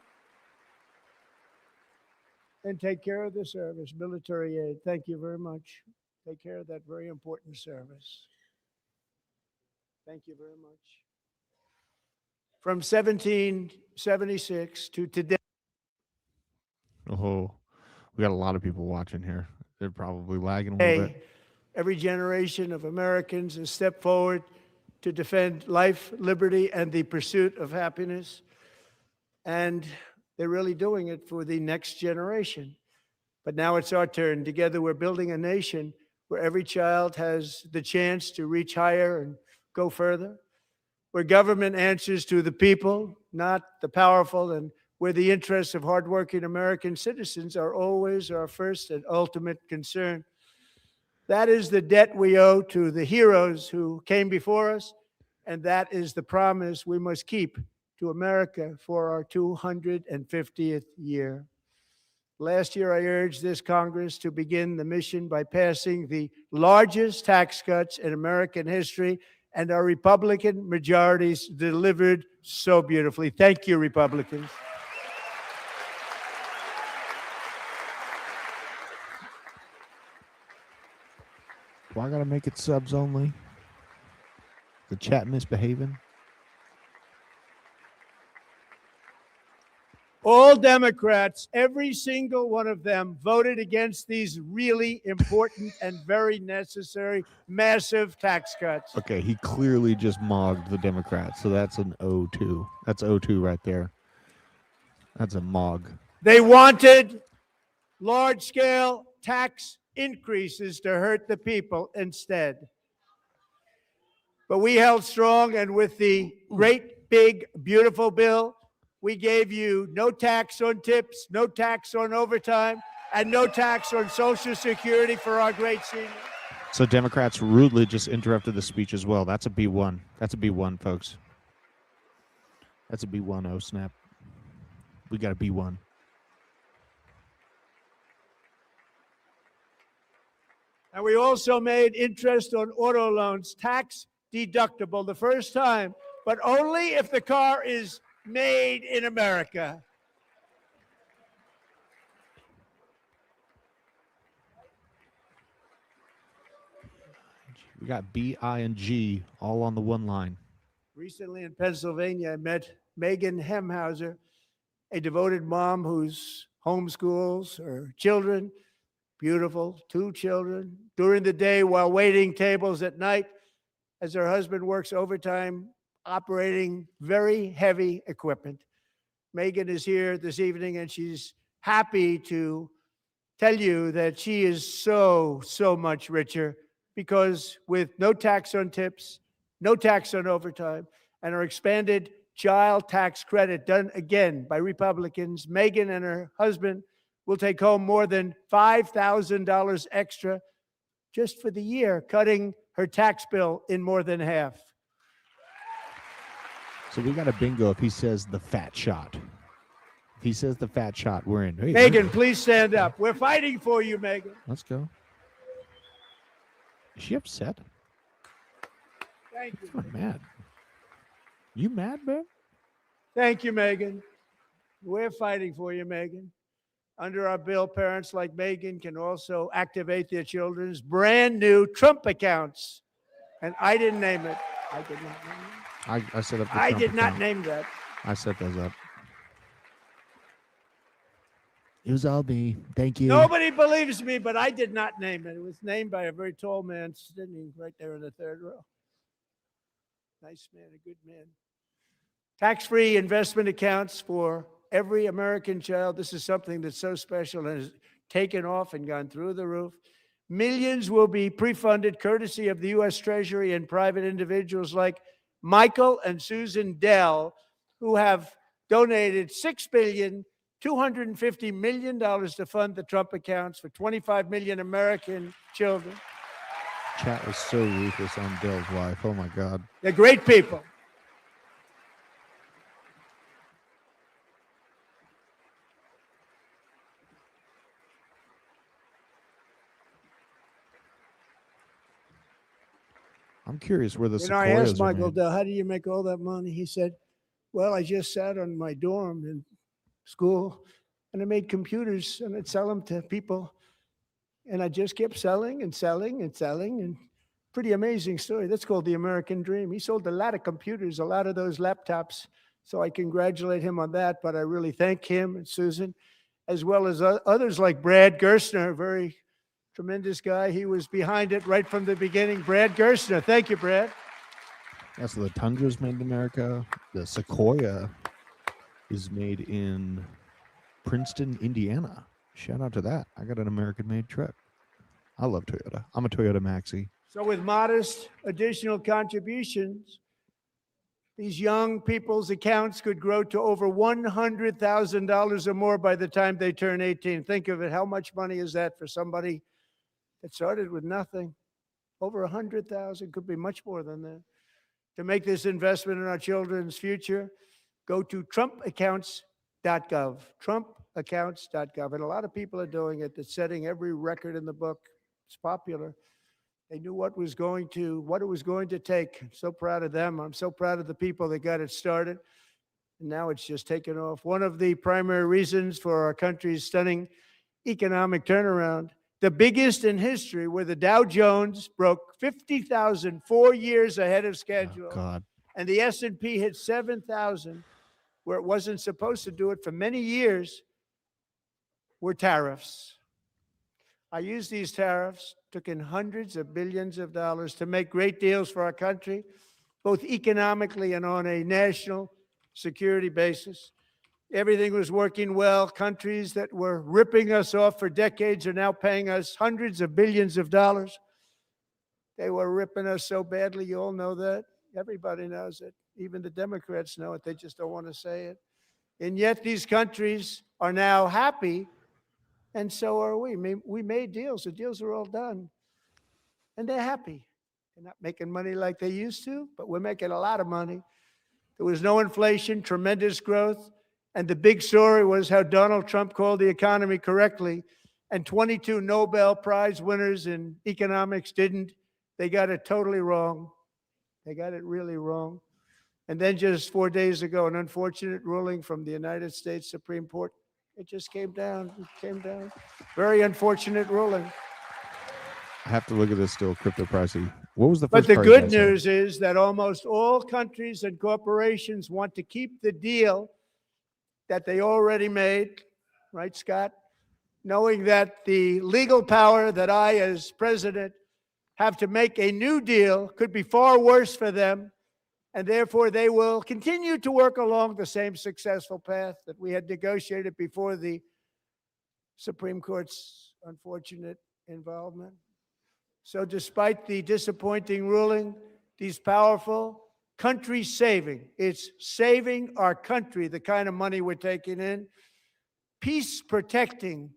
Speaker 8: and take care of the service. Military aid, thank you very much. Take care of that very important service. Thank you very much. From 1776 to today.
Speaker 2: Oh, we got a lot of people watching here. They're probably lagging a little bit.
Speaker 8: Every generation of Americans has stepped forward to defend life, liberty, and the pursuit of happiness. And they're really doing it for the next generation. But now it's our turn. Together, we're building a nation where every child has the chance to reach higher and go further, where government answers to the people, not the powerful, and where the interests of hardworking American citizens are always our first and ultimate concern. That is the debt we owe to the heroes who came before us, and that is the promise we must keep to America for our 250th year. Last year, I urged this Congress to begin the mission by passing the largest tax cuts in American history, and our Republican majorities delivered so beautifully. Thank you, Republicans.
Speaker 2: Do I gotta make it subs only? The chat misbehaving?
Speaker 8: All Democrats, every single one of them, voted against these really important and very necessary, massive tax cuts.
Speaker 2: Okay, he clearly just mogged the Democrats, so that's an O2. That's O2 right there. That's a mog.
Speaker 8: They wanted large-scale tax increases to hurt the people instead. But we held strong, and with the great, big, beautiful bill, we gave you no tax on tips, no tax on overtime, and no tax on Social Security for our great seniors.
Speaker 2: So Democrats rudely just interrupted the speech as well. That's a B1. That's a B1, folks. That's a B1. Oh, snap. We got a B1.
Speaker 8: And we also made interest on auto loans tax deductible the first time, but only if the car is made in America.
Speaker 2: We got B, I, and G all on the one line.
Speaker 8: Recently in Pennsylvania, I met Megan Hemhauser, a devoted mom who's homeschools her children, beautiful, 2 children, during the day while waiting tables at night as her husband works overtime operating very heavy equipment. Megan is here this evening and she's happy to tell you that she is so much richer because with no tax on tips, no tax on overtime, and our expanded child tax credit done again by Republicans, Megan and her husband will take home more than $5,000 extra just for the year, cutting her tax bill in more than half.
Speaker 2: So we got a bingo if he says the fat shot. If he says the fat shot, we're in. Hey,
Speaker 8: Megan, please stand up. We're fighting for you, Megan.
Speaker 2: let's go. Is she upset?
Speaker 8: Thank you.
Speaker 2: I'm mad. You mad, man?
Speaker 8: Thank you, Megan. We're fighting for you, Megan. Under our bill, parents like Megan can also activate their children's brand new Trump accounts. And I didn't name it. I did not name it.
Speaker 2: I set up the
Speaker 8: I
Speaker 2: Trump
Speaker 8: did not
Speaker 2: account.
Speaker 8: name that.
Speaker 2: I set those up. It was all me. Thank you.
Speaker 8: Nobody believes me, but I did not name it. It was named by a very tall man sitting right there in the third row. Nice man, a good man. Tax-free investment accounts for every American child. This is something that's so special and has taken off and gone through the roof. Millions will be pre-funded courtesy of the U.S. Treasury and private individuals like Michael and Susan Dell, who have donated $6.25 billion to fund the Trump accounts for 25 million American children.
Speaker 2: Chat was so ruthless on Dell's wife. Oh my God.
Speaker 8: They're great people.
Speaker 2: I'm curious where the
Speaker 8: You know, I
Speaker 2: Sequoias
Speaker 8: asked
Speaker 2: are
Speaker 8: Michael
Speaker 2: made.
Speaker 8: Dell, how do you make all that money? He said, well, I just sat on my dorm in school and I made computers and I'd sell them to people. And I just kept selling and selling and selling. And pretty amazing story. That's called the American dream. He sold a lot of computers, a lot of those laptops. So I congratulate him on that. But I really thank him and Susan, as well as others like Brad Gerstner, a very tremendous guy. He was behind it right from the beginning. Brad Gerstner. Thank you, Brad.
Speaker 2: Yeah, so the Tundra's made in America. The Sequoia is made in Princeton, Indiana. Shout out to that. I got an American-made truck. I love Toyota. I'm a Toyota Maxi.
Speaker 8: So with modest additional contributions, these young people's accounts could grow to over $100,000 or more by the time they turn 18. Think of it. How much money is that for somebody that started with nothing? Over 100,000, could be much more than that. To make this investment in our children's future, go to trumpaccounts.gov, trumpaccounts.gov. And a lot of people are doing it. It's setting every record in the book. It's popular. They knew what it was going to take. I'm so proud of them. I'm so proud of the people that got it started. And now it's just taken off. One of the primary reasons for our country's stunning economic turnaround, the biggest in history, where the Dow Jones broke 50,000 4 years ahead of schedule.
Speaker 2: Oh, God.
Speaker 8: And the S&P hit 7,000, where it wasn't supposed to do it for many years, were tariffs. I used these tariffs, took in hundreds of billions of dollars to make great deals for our country, both economically and on a national security basis. Everything was working well. Countries that were ripping us off for decades are now paying us hundreds of billions of dollars. They were ripping us so badly, you all know that. Everybody knows it. Even the Democrats know it. They just don't want to say it. And yet these countries are now happy, and so are we. We made deals. The deals are all done, and they're happy. They're not making money like they used to, but we're making a lot of money. There was no inflation, tremendous growth, and the big story was how Donald Trump called the economy correctly, and 22 Nobel Prize winners in economics didn't. They got it totally wrong. They got it really wrong. And then just 4 days ago, an unfortunate ruling from the United States Supreme Court. It just came down. It came down. Very unfortunate ruling.
Speaker 2: I have to look at this still, cryptocurrency. What was the
Speaker 8: But
Speaker 2: first
Speaker 8: the
Speaker 2: part you
Speaker 8: good
Speaker 2: guys said?
Speaker 8: news is that almost all countries and corporations want to keep the deal that they already made, right, Scott? Knowing that the legal power that I, as president, have to make a new deal could be far worse for them, and therefore they will continue to work along the same successful path that we had negotiated before the Supreme Court's unfortunate involvement. So despite the disappointing ruling, these powerful country-saving, it's saving our country, the kind of money we're taking in, peace-protecting.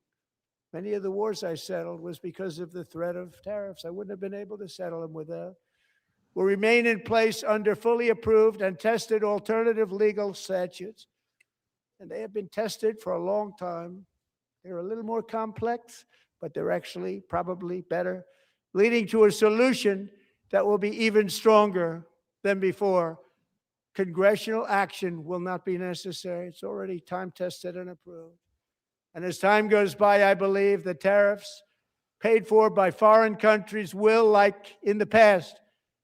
Speaker 8: Many of the wars I settled was because of the threat of tariffs. I wouldn't have been able to settle them without. Will remain in place under fully approved and tested alternative legal statutes. And they have been tested for a long time. They're a little more complex, but they're actually probably better, leading to a solution that will be even stronger than before. Congressional action will not be necessary. It's already time tested and approved. And as time goes by, I believe the tariffs paid for by foreign countries will, like in the past,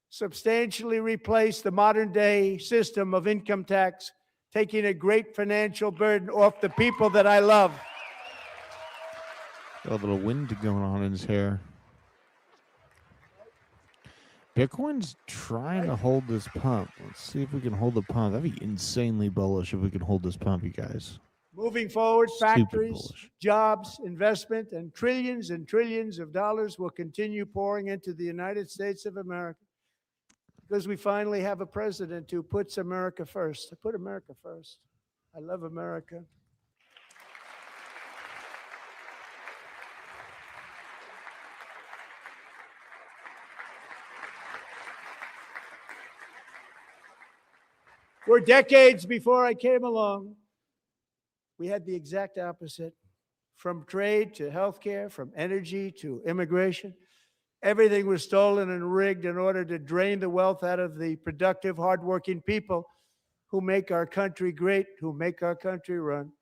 Speaker 8: substantially replace the modern day system of income tax, taking a great financial burden off the people that I love.
Speaker 2: Got a little wind going on in his hair. Bitcoin's trying to hold this pump. Let's see if we can hold the pump. That'd be insanely bullish if we can hold this pump, you guys.
Speaker 8: Moving forward,
Speaker 2: Stupid
Speaker 8: factories,
Speaker 2: bullish.
Speaker 8: jobs, investment, and trillions of dollars will continue pouring into the United States of America because we finally have a president who puts America first. I put America first. I love America. For decades before I came along, we had the exact opposite. From trade to healthcare, from energy to immigration, everything was stolen and rigged in order to drain the wealth out of the productive, hardworking people who make our country great, who make our country run.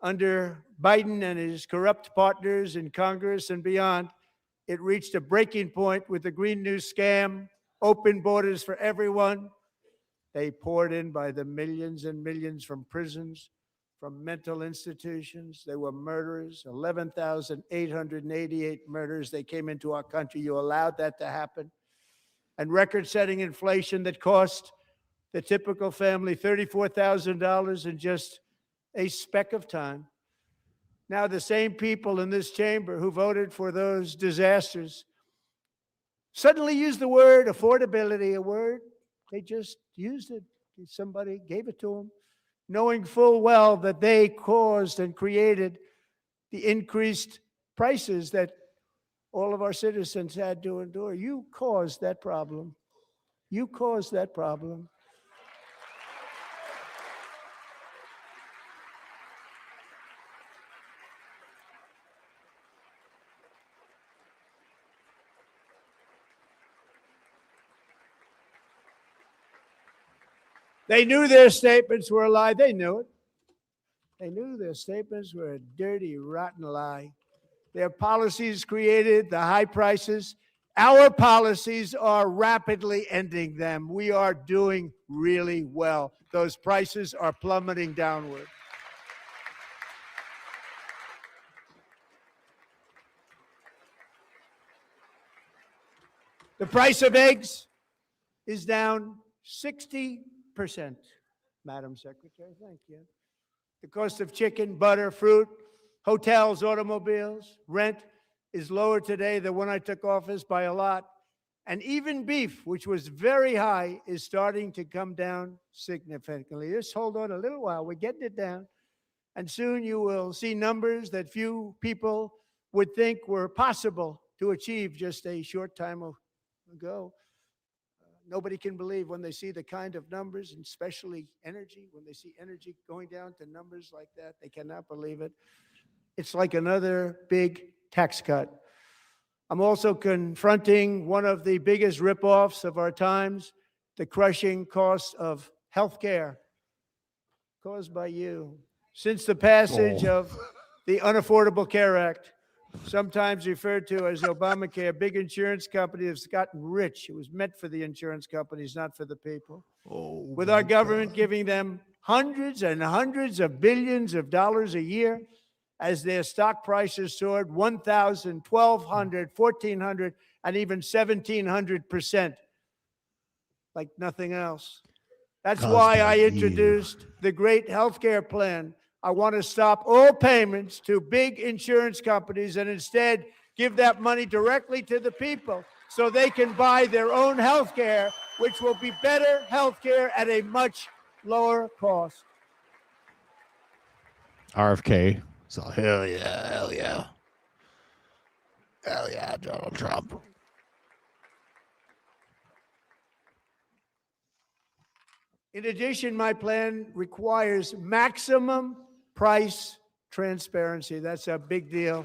Speaker 8: Under Biden and his corrupt partners in Congress and beyond, it reached a breaking point with the Green New scam, open borders for everyone. They poured in by the millions and millions from prisons, from mental institutions. They were murderers, 11,888 murders. They came into our country. You allowed that to happen. And record-setting inflation that cost the typical family $34,000 in just a speck of time. Now the same people in this chamber who voted for those disasters suddenly use the word affordability, a word. They just used it. Somebody gave it to them, knowing full well that they caused and created the increased prices that all of our citizens had to endure. You caused that problem. You caused that problem. They knew their statements were a lie. They knew it. They knew their statements were a dirty, rotten lie. Their policies created the high prices. Our policies are rapidly ending them. We are doing really well. Those prices are plummeting downward. The price of eggs is down 60%, Madam Secretary. Thank you. The cost of chicken, butter, fruit, hotels, automobiles, rent is lower today than when I took office by a lot. And even beef, which was very high, is starting to come down significantly. Just hold on a little while. We're getting it down. And soon you will see numbers that few people would think were possible to achieve just a short time ago. Nobody can believe when they see the kind of numbers, and especially energy, when they see energy going down to numbers like that, they cannot believe it. It's like another big tax cut. I'm also confronting one of the biggest ripoffs of our times, the crushing cost of health care caused by you. Since the passage of the Unaffordable Care Act, sometimes referred to as Obamacare, big insurance companies have gotten rich. It was meant for the insurance companies, not for the people. With our government giving them hundreds and hundreds of billions of dollars a year as their stock prices soared 1,000, 1,200, 1,400, and even 1,700%, like nothing else. That's why I introduced the great healthcare plan. I want to stop all payments to big insurance companies and instead give that money directly to the people so they can buy their own health care, which will be better health care at a much lower cost.
Speaker 2: RFK. So hell yeah, hell yeah. Hell yeah, Donald Trump.
Speaker 8: In addition, my plan requires maximum price transparency. That's a big deal.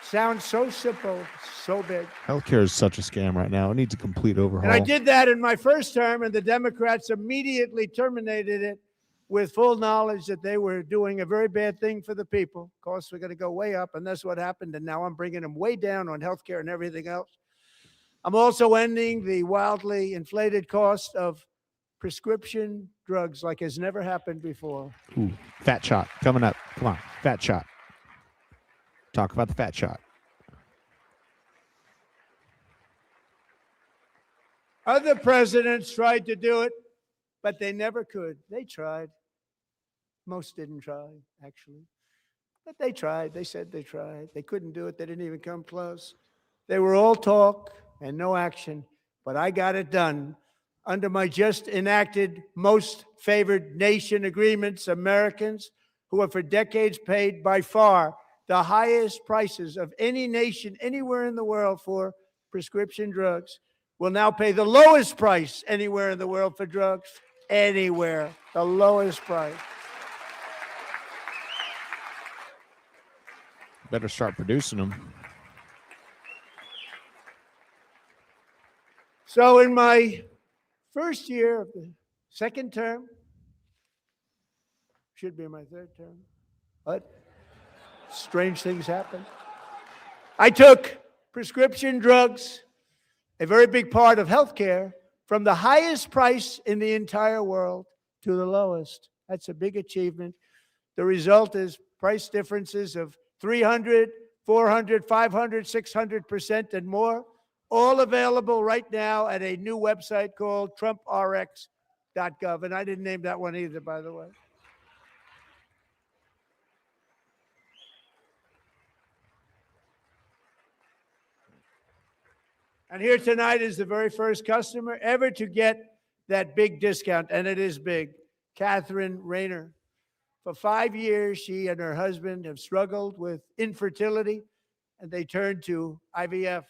Speaker 8: Sounds so simple, so big.
Speaker 2: Healthcare is such a scam right now. It needs a complete overhaul.
Speaker 8: And I did that in my first term, and the Democrats immediately terminated it with full knowledge that they were doing a very bad thing for the people. Costs were going to go way up, and that's what happened. And now I'm bringing them way down on healthcare and everything else. I'm also ending the wildly inflated cost of prescription drugs like has never happened before.
Speaker 2: Ooh, fat shot coming up. Come on, fat shot. Talk about the fat shot.
Speaker 8: Other presidents tried to do it, but they never could. They tried. Most didn't try, actually. But they tried. They said they tried. They couldn't do it. They didn't even come close. They were all talk and no action, but I got it done. Under my just enacted most favored nation agreements, Americans who have for decades paid by far the highest prices of any nation anywhere in the world for prescription drugs will now pay the lowest price anywhere in the world for drugs. Anywhere, the lowest price.
Speaker 2: Better start producing them.
Speaker 8: So in my first year of the second term, should be my third term, but strange things happen. I took prescription drugs, a very big part of healthcare, from the highest price in the entire world to the lowest. That's a big achievement. The result is price differences of 300, 400, 500, 600% and more, all available right now at a new website called TrumpRx.gov. And I didn't name that one either, by the way. And here tonight is the very first customer ever to get that big discount, and it is big. Catherine Rayner. For 5 years, she and her husband have struggled with infertility, and they turned to IVF.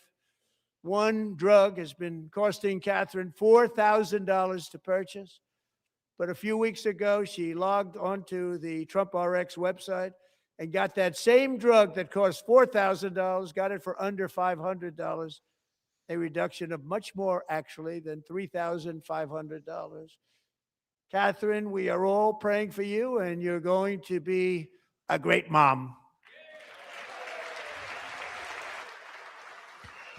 Speaker 8: One drug has been costing Catherine $4,000 to purchase. But a few weeks ago, she logged onto the Trump RX website and got that same drug that cost $4,000, got it for under $500. A reduction of much more, actually, than $3,500. Catherine, we are all praying for you, and you're going to be a great mom.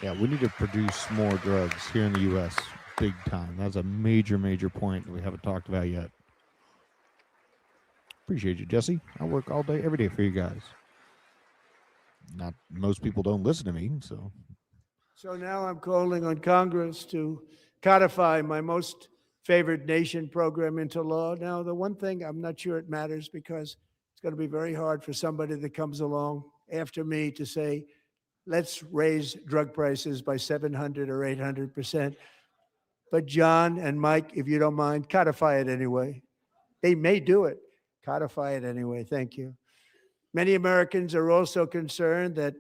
Speaker 2: Yeah, we need to produce more drugs here in the U.S. big time. That's a major, major point that we haven't talked about yet. Appreciate you, Jesse. I work all day, every day for you guys. Not most people don't listen to me, so.
Speaker 8: So now I'm calling on Congress to codify my most favored nation program into law. Now, the one thing I'm not sure it matters because it's going to be very hard for somebody that comes along after me to say, let's raise drug prices by 700 or 800%. But John and Mike, if you don't mind, codify it anyway. They may do it. Codify it anyway. Thank you. Many Americans are also concerned that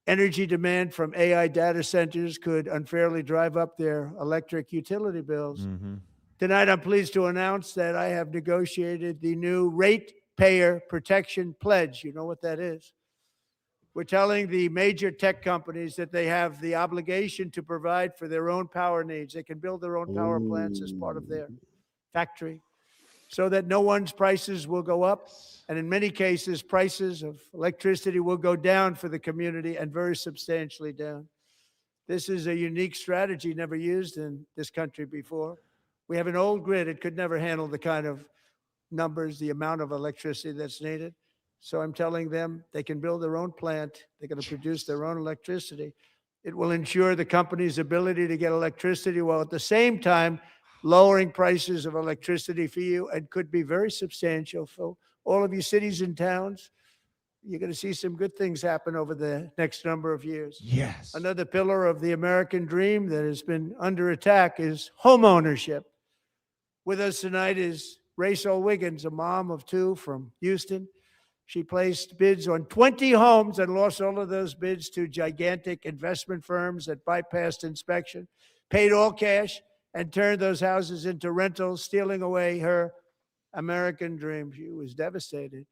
Speaker 8: energy demand from AI data centers could unfairly drive up their electric utility bills. Tonight, I'm pleased to announce that I have negotiated the new Ratepayer Protection Pledge. You know what that is? We're telling the major tech companies that they have the obligation to provide for their own power needs. They can build their own power plants as part of their factory so that no one's prices will go up. And in many cases, prices of electricity will go down for the community and very substantially down. This is a unique strategy never used in this country before. We have an old grid. It could never handle the kind of numbers, the amount of electricity that's needed. So I'm telling them they can build their own plant. They're going to produce their own electricity. It will ensure the company's ability to get electricity while at the same time lowering prices of electricity for you, and could be very substantial for all of you cities and towns. You're going to see some good things happen over the next number of years.
Speaker 2: Yes.
Speaker 8: Another pillar of the American dream that has been under attack is home ownership. With us tonight is Rachel Wiggins, a mom of two from Houston. She placed bids on 20 homes and lost all of those bids to gigantic investment firms that bypassed inspection, paid all cash, and turned those houses into rentals, stealing away her American dream. She was devastated.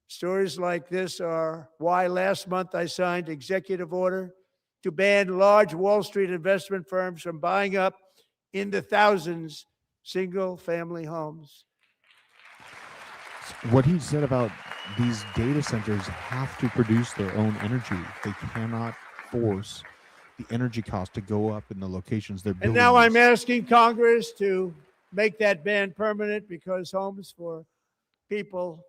Speaker 8: Stories like this are why last month I signed executive order to ban large Wall Street investment firms from buying up in the thousands single-family homes.
Speaker 2: What he said about these data centers have to produce their own energy. They cannot force the energy cost to go up in the locations they're building.
Speaker 8: And now I'm
Speaker 2: these.
Speaker 8: asking Congress to make that ban permanent, because homes for people,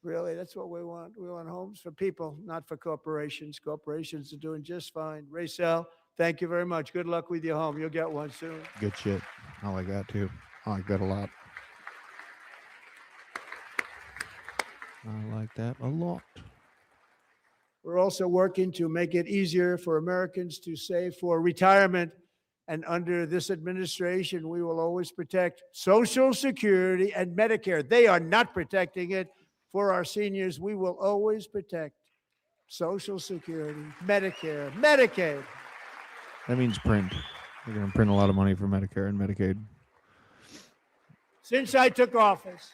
Speaker 8: really, that's what we want. We want homes for people, not for corporations. Corporations are doing just fine. Racel, thank you very much. Good luck with your home. You'll get one soon.
Speaker 2: Good shit. I like that too. I like that a lot. I like that a lot.
Speaker 8: We're also working to make it easier for Americans to save for retirement. And under this administration, we will always protect Social Security and Medicare. They are not protecting it for our seniors. We will always protect Social Security, Medicare, Medicaid.
Speaker 2: That means print. They're going to print a lot of money for Medicare and Medicaid.
Speaker 8: Since I took office,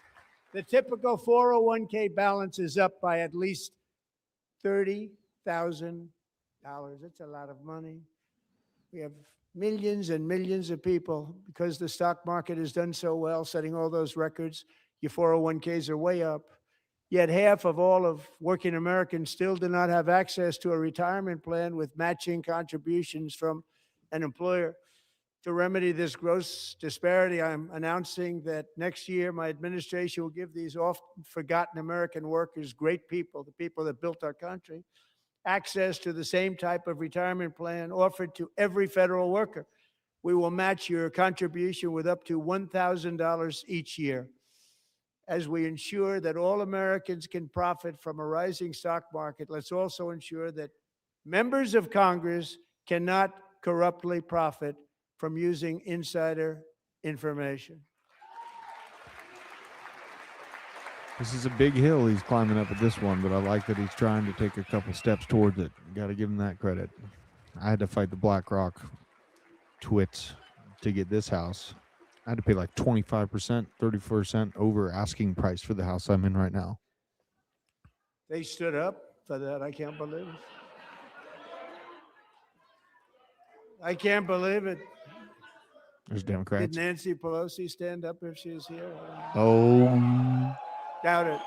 Speaker 8: the typical 401k balance is up by at least $30,000. That's a lot of money. We have millions and millions of people, because the stock market has done so well, setting all those records. Your 401ks are way up. Yet half of all of working Americans still do not have access to a retirement plan with matching contributions from an employer. To remedy this gross disparity, I'm announcing that next year my administration will give these often forgotten American workers, great people, the people that built our country, access to the same type of retirement plan offered to every federal worker. We will match your contribution with up to $1,000 each year. As we ensure that all Americans can profit from a rising stock market, let's also ensure that members of Congress cannot corruptly profit from using insider information.
Speaker 2: This is a big hill he's climbing up at this one, but I like that he's trying to take a couple steps towards it. Got to give him that credit. I had to fight the BlackRock twits to get this house. I had to pay like 25%, 30% over asking price for the house I'm in right now.
Speaker 8: They stood up for that. I can't believe it. I can't believe it.
Speaker 2: There's
Speaker 8: Did
Speaker 2: Democrats.
Speaker 8: Nancy Pelosi stand up if she was here?
Speaker 2: Oh,
Speaker 8: Doubt it.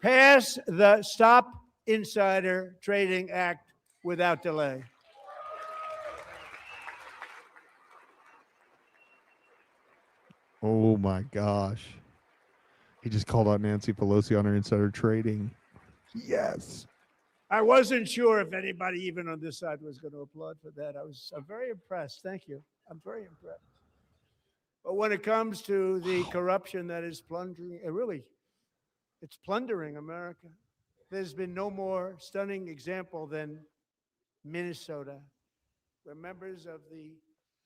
Speaker 8: Pass the Stop Insider Trading Act without delay.
Speaker 2: oh my gosh. He just called out Nancy Pelosi on her insider trading. Yes.
Speaker 8: I wasn't sure if anybody even on this side was going to applaud for that. I'm very impressed. Thank you. I'm very impressed. But when it comes to the corruption that is plundering, it's plundering America. there's been no more stunning example than Minnesota, where members of the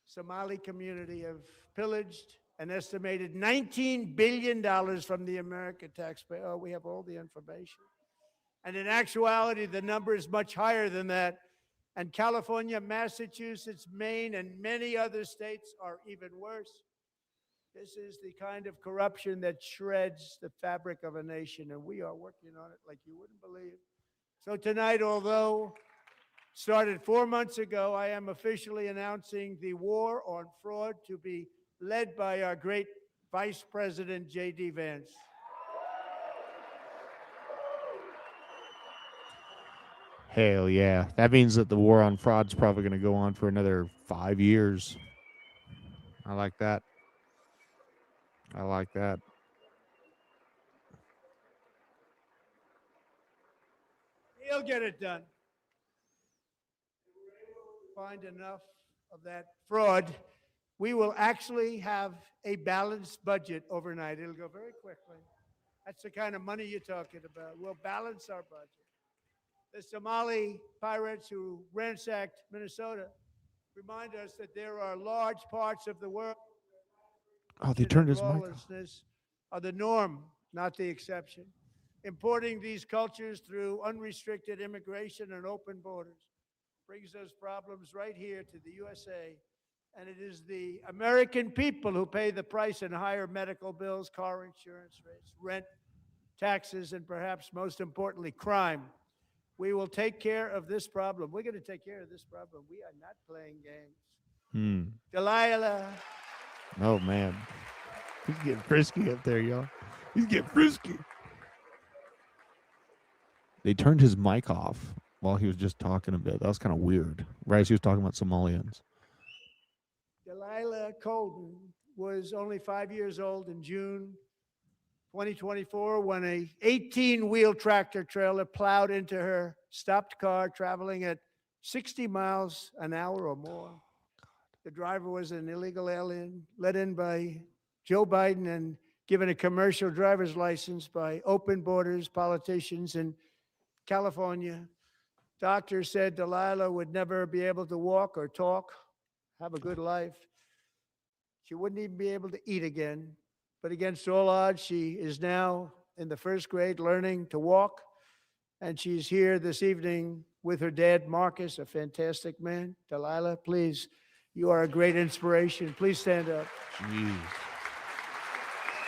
Speaker 8: Somali community have pillaged an estimated $19 billion from the American taxpayer. Oh, we have all the information. And in actuality, the number is much higher than that. And California, Massachusetts, Maine, and many other states are even worse. This is the kind of corruption that shreds the fabric of a nation, and we are working on it like you wouldn't believe. So tonight, although started 4 months ago, I am officially announcing the war on fraud to be led by our great Vice President, J.D. Vance.
Speaker 2: Hell yeah. That means that the war on fraud's probably going to go on for another 5 years. I like that. I like that.
Speaker 8: He'll get it done. Find enough of that fraud, we will actually have a balanced budget overnight. It'll go very quickly. That's the kind of money you're talking about. We'll balance our budget. The Somali pirates who ransacked Minnesota remind us that there are large parts of the world.
Speaker 2: Oh, they turned his mic off.
Speaker 8: Lawlessness are the norm, not the exception. Importing these cultures through unrestricted immigration and open borders brings those problems right here to the USA. And it is the American people who pay the price in higher medical bills, car insurance rates, rent, taxes, and perhaps most importantly, crime. We will take care of this problem. We're going to take care of this problem. We are not playing games. Delilah.
Speaker 2: Oh, man. He's getting frisky up there, y'all. He's getting frisky. They turned his mic off while he was just talking a bit. That was kind of weird. Right as he was talking about Somalians.
Speaker 8: Delilah Colden was only 5 years old in June 2024 when a 18-wheel tractor trailer plowed into her stopped car traveling at 60 miles an hour or more. The driver was an illegal alien let in by Joe Biden and given a commercial driver's license by open borders politicians in California. Doctors said Delilah would never be able to walk or talk, have a good life. She wouldn't even be able to eat again. But against all odds, she is now in the first grade learning to walk. And she's here this evening with her dad, Marcus, a fantastic man. Delilah, please, you are a great inspiration. Please stand up.
Speaker 2: Jeez.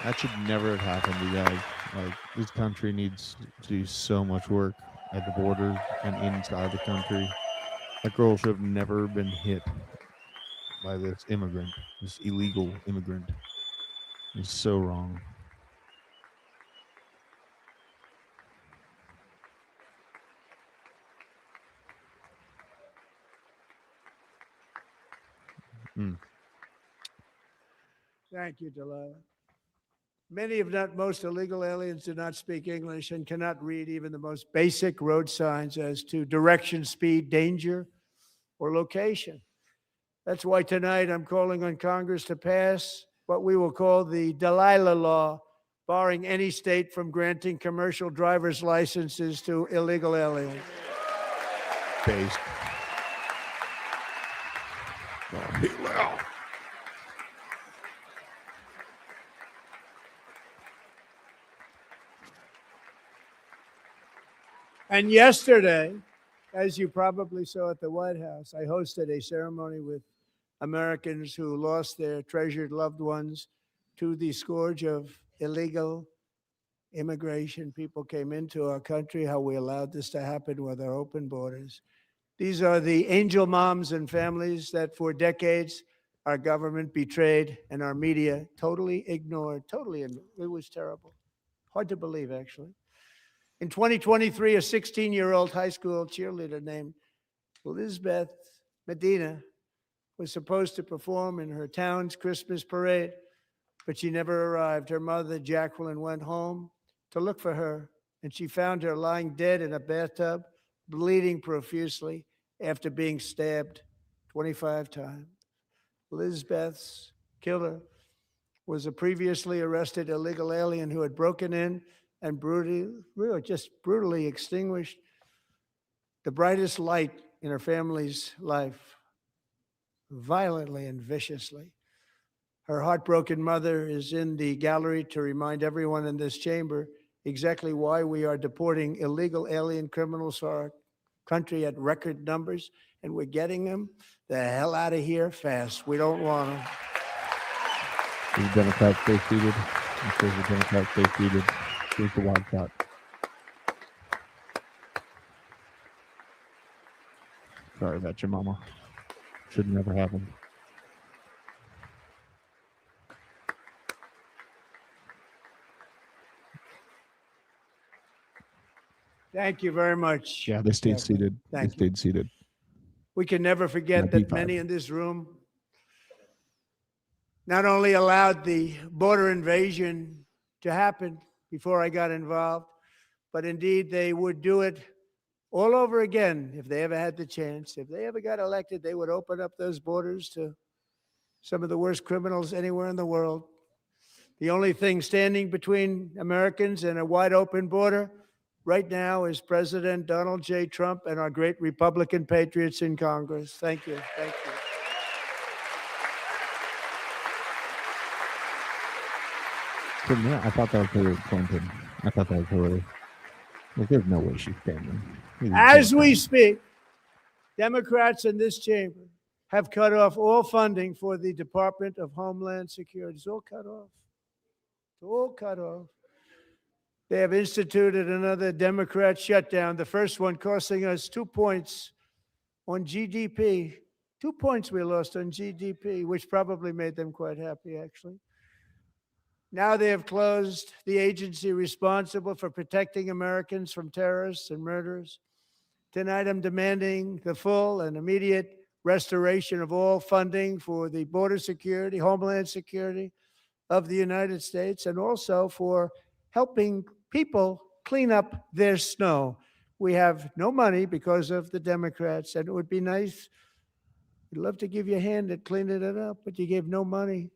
Speaker 2: That should never have happened, you guys. Like, this country needs to do so much work at the border and inside the country. That girl should have never been hit by this immigrant, this illegal immigrant. It's so wrong.
Speaker 8: Thank you, Delilah. Many, if not most, illegal aliens do not speak English and cannot read even the most basic road signs as to direction, speed, danger, or location. That's why tonight I'm calling on Congress to pass what we will call the Delilah Law, barring any state from granting commercial driver's licenses to illegal aliens.
Speaker 2: Based. Oh,
Speaker 8: And yesterday, as you probably saw at the White House, I hosted a ceremony with Americans who lost their treasured loved ones to the scourge of illegal immigration. People came into our country, how we allowed this to happen with our open borders. These are the angel moms and families that for decades our government betrayed and our media totally ignored. It was terrible. Hard to believe, actually. In 2023, a 16-year-old high school cheerleader named Elizabeth Medina was supposed to perform in her town's Christmas parade, but she never arrived. Her mother, Jacqueline, went home to look for her, and she found her lying dead in a bathtub, bleeding profusely after being stabbed 25 times. Elizabeth's killer was a previously arrested illegal alien who had broken in and really just brutally extinguished the brightest light in her family's life, violently and viciously. Her heartbroken mother is in the gallery to remind everyone in this chamber exactly why we are deporting illegal alien criminals to our country at record numbers, and we're getting them the hell out of here fast. We don't want them.
Speaker 2: The Democrats stay seated. It says the Democrats stay seated. Here's the wild shot. Sorry about your mama. Should never happen.
Speaker 8: Thank you very much.
Speaker 2: Yeah, they stayed
Speaker 8: Kathleen.
Speaker 2: seated.
Speaker 8: Thank
Speaker 2: They stayed seated.
Speaker 8: We can never forget
Speaker 2: Yeah,
Speaker 8: that
Speaker 2: B5.
Speaker 8: many in this room not only allowed the border invasion to happen before I got involved, but indeed they would do it all over again if they ever had the chance. If they ever got elected, they would open up those borders to some of the worst criminals anywhere in the world. The only thing standing between Americans and a wide open border right now is President Donald J. Trump and our great Republican patriots in Congress. Thank you. Thank you.
Speaker 2: For me, I thought that was Hillary Clinton. I thought that was Hillary. Like, there's no way she's standing.
Speaker 8: As we speak, Democrats in this chamber have cut off all funding for the Department of Homeland Security. It's all cut off. It's all cut off. They have instituted another Democrat shutdown, the first one costing us 2 points on GDP. 2 points we lost on GDP, which probably made them quite happy, actually. Now they have closed the agency responsible for protecting Americans from terrorists and murderers. Tonight, I'm demanding the full and immediate restoration of all funding for the border security, homeland security of the United States, and also for helping people clean up their snow. We have no money because of the Democrats, and it would be nice. We'd love to give you a hand at cleaning it up, but you gave no money.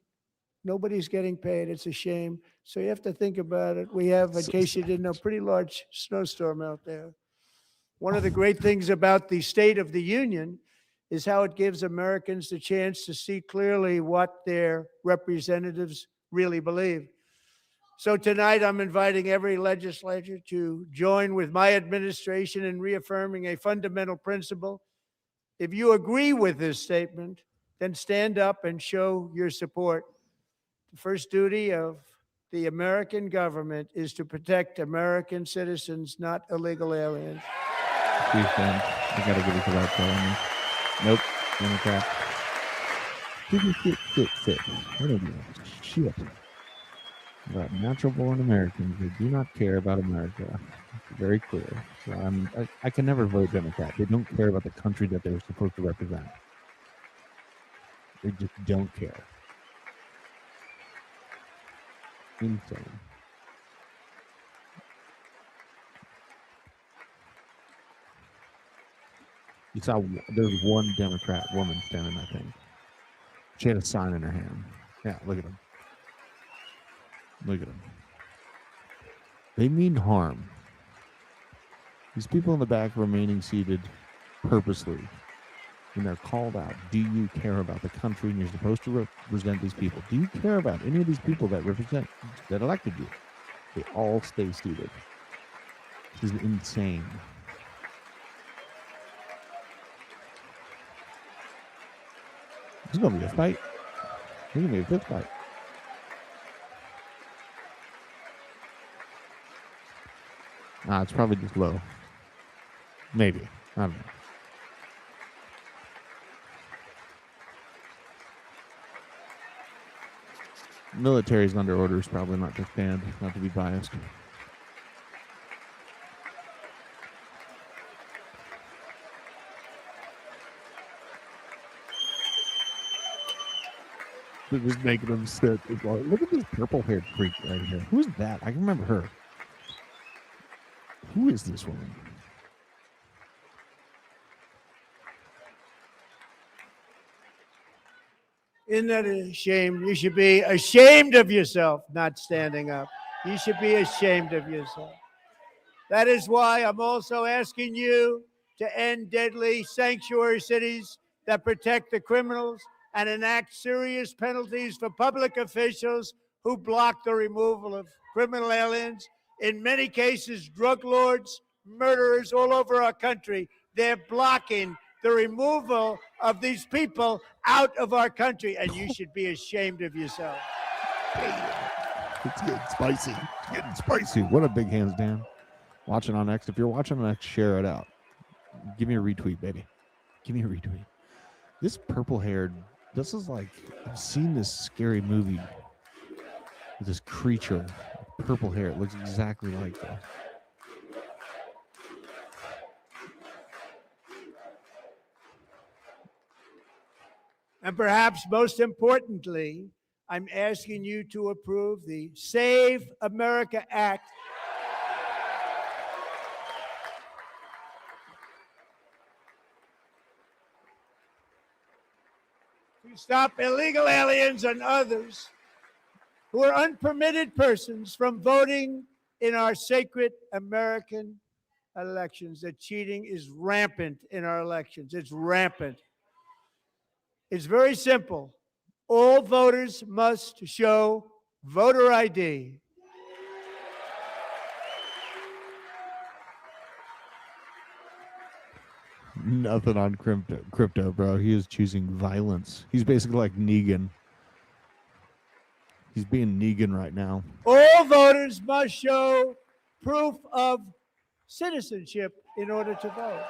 Speaker 8: Nobody's getting paid. It's a shame. So you have to think about it. We have, in case you didn't know, pretty large snowstorm out there. One of the great things about the State of the Union is how it gives Americans the chance to see clearly what their representatives really believe. So tonight, I'm inviting every legislator to join with my administration in reaffirming a fundamental principle. If you agree with this statement, then stand up and show your support. The first duty of the American government is to protect American citizens, not illegal aliens.
Speaker 2: Please stand. I gotta give it to that fellow. Nope. Democrat. Sit. What are you doing? Shit. About natural born Americans, they do not care about America. It's very clear. So I can never vote Democrat. They don't care about the country that they're supposed to represent. They just don't care. Insane. You saw there was one Democrat woman standing, I think. She had a sign in her hand. Yeah, look at them. Look at them. They mean harm. These people in the back remaining seated purposely, when they're called out, do you care about the country and you're supposed to represent these people? Do you care about any of these people that elected you? They all stay seated. This is insane. There's gonna be a fight. There's gonna be a fifth fight. It's probably just low. Maybe. I don't know. Military's under orders, probably not to stand, not to be biased. They're just making them sit. Look at this purple-haired freak right here. Who's that? I can remember her. Who is this woman?
Speaker 8: Isn't that a shame? You should be ashamed of yourself not standing up. You should be ashamed of yourself. That is why I'm also asking you to end deadly sanctuary cities that protect the criminals and enact serious penalties for public officials who block the removal of criminal aliens. In many cases, drug lords, murderers all over our country, they're blocking the removal of these people out of our country, and you should be ashamed of yourself.
Speaker 2: It's getting spicy. It's getting spicy. What a big hands, Dan. Watching on X. If you're watching on X, share it out. Give me a retweet, baby. Give me a retweet. This purple haired, this is like, I've seen this scary movie with this creature, purple hair. It looks exactly like that.
Speaker 8: And perhaps most importantly, I'm asking you to approve the Save America Act. To stop illegal aliens and others who are unpermitted persons from voting in our sacred American elections. The cheating is rampant in our elections. It's rampant. It's very simple. All voters must show voter ID.
Speaker 2: Nothing on crypto, bro. He is choosing violence. He's basically like Negan. He's being Negan right now.
Speaker 8: All voters must show proof of citizenship in order to vote.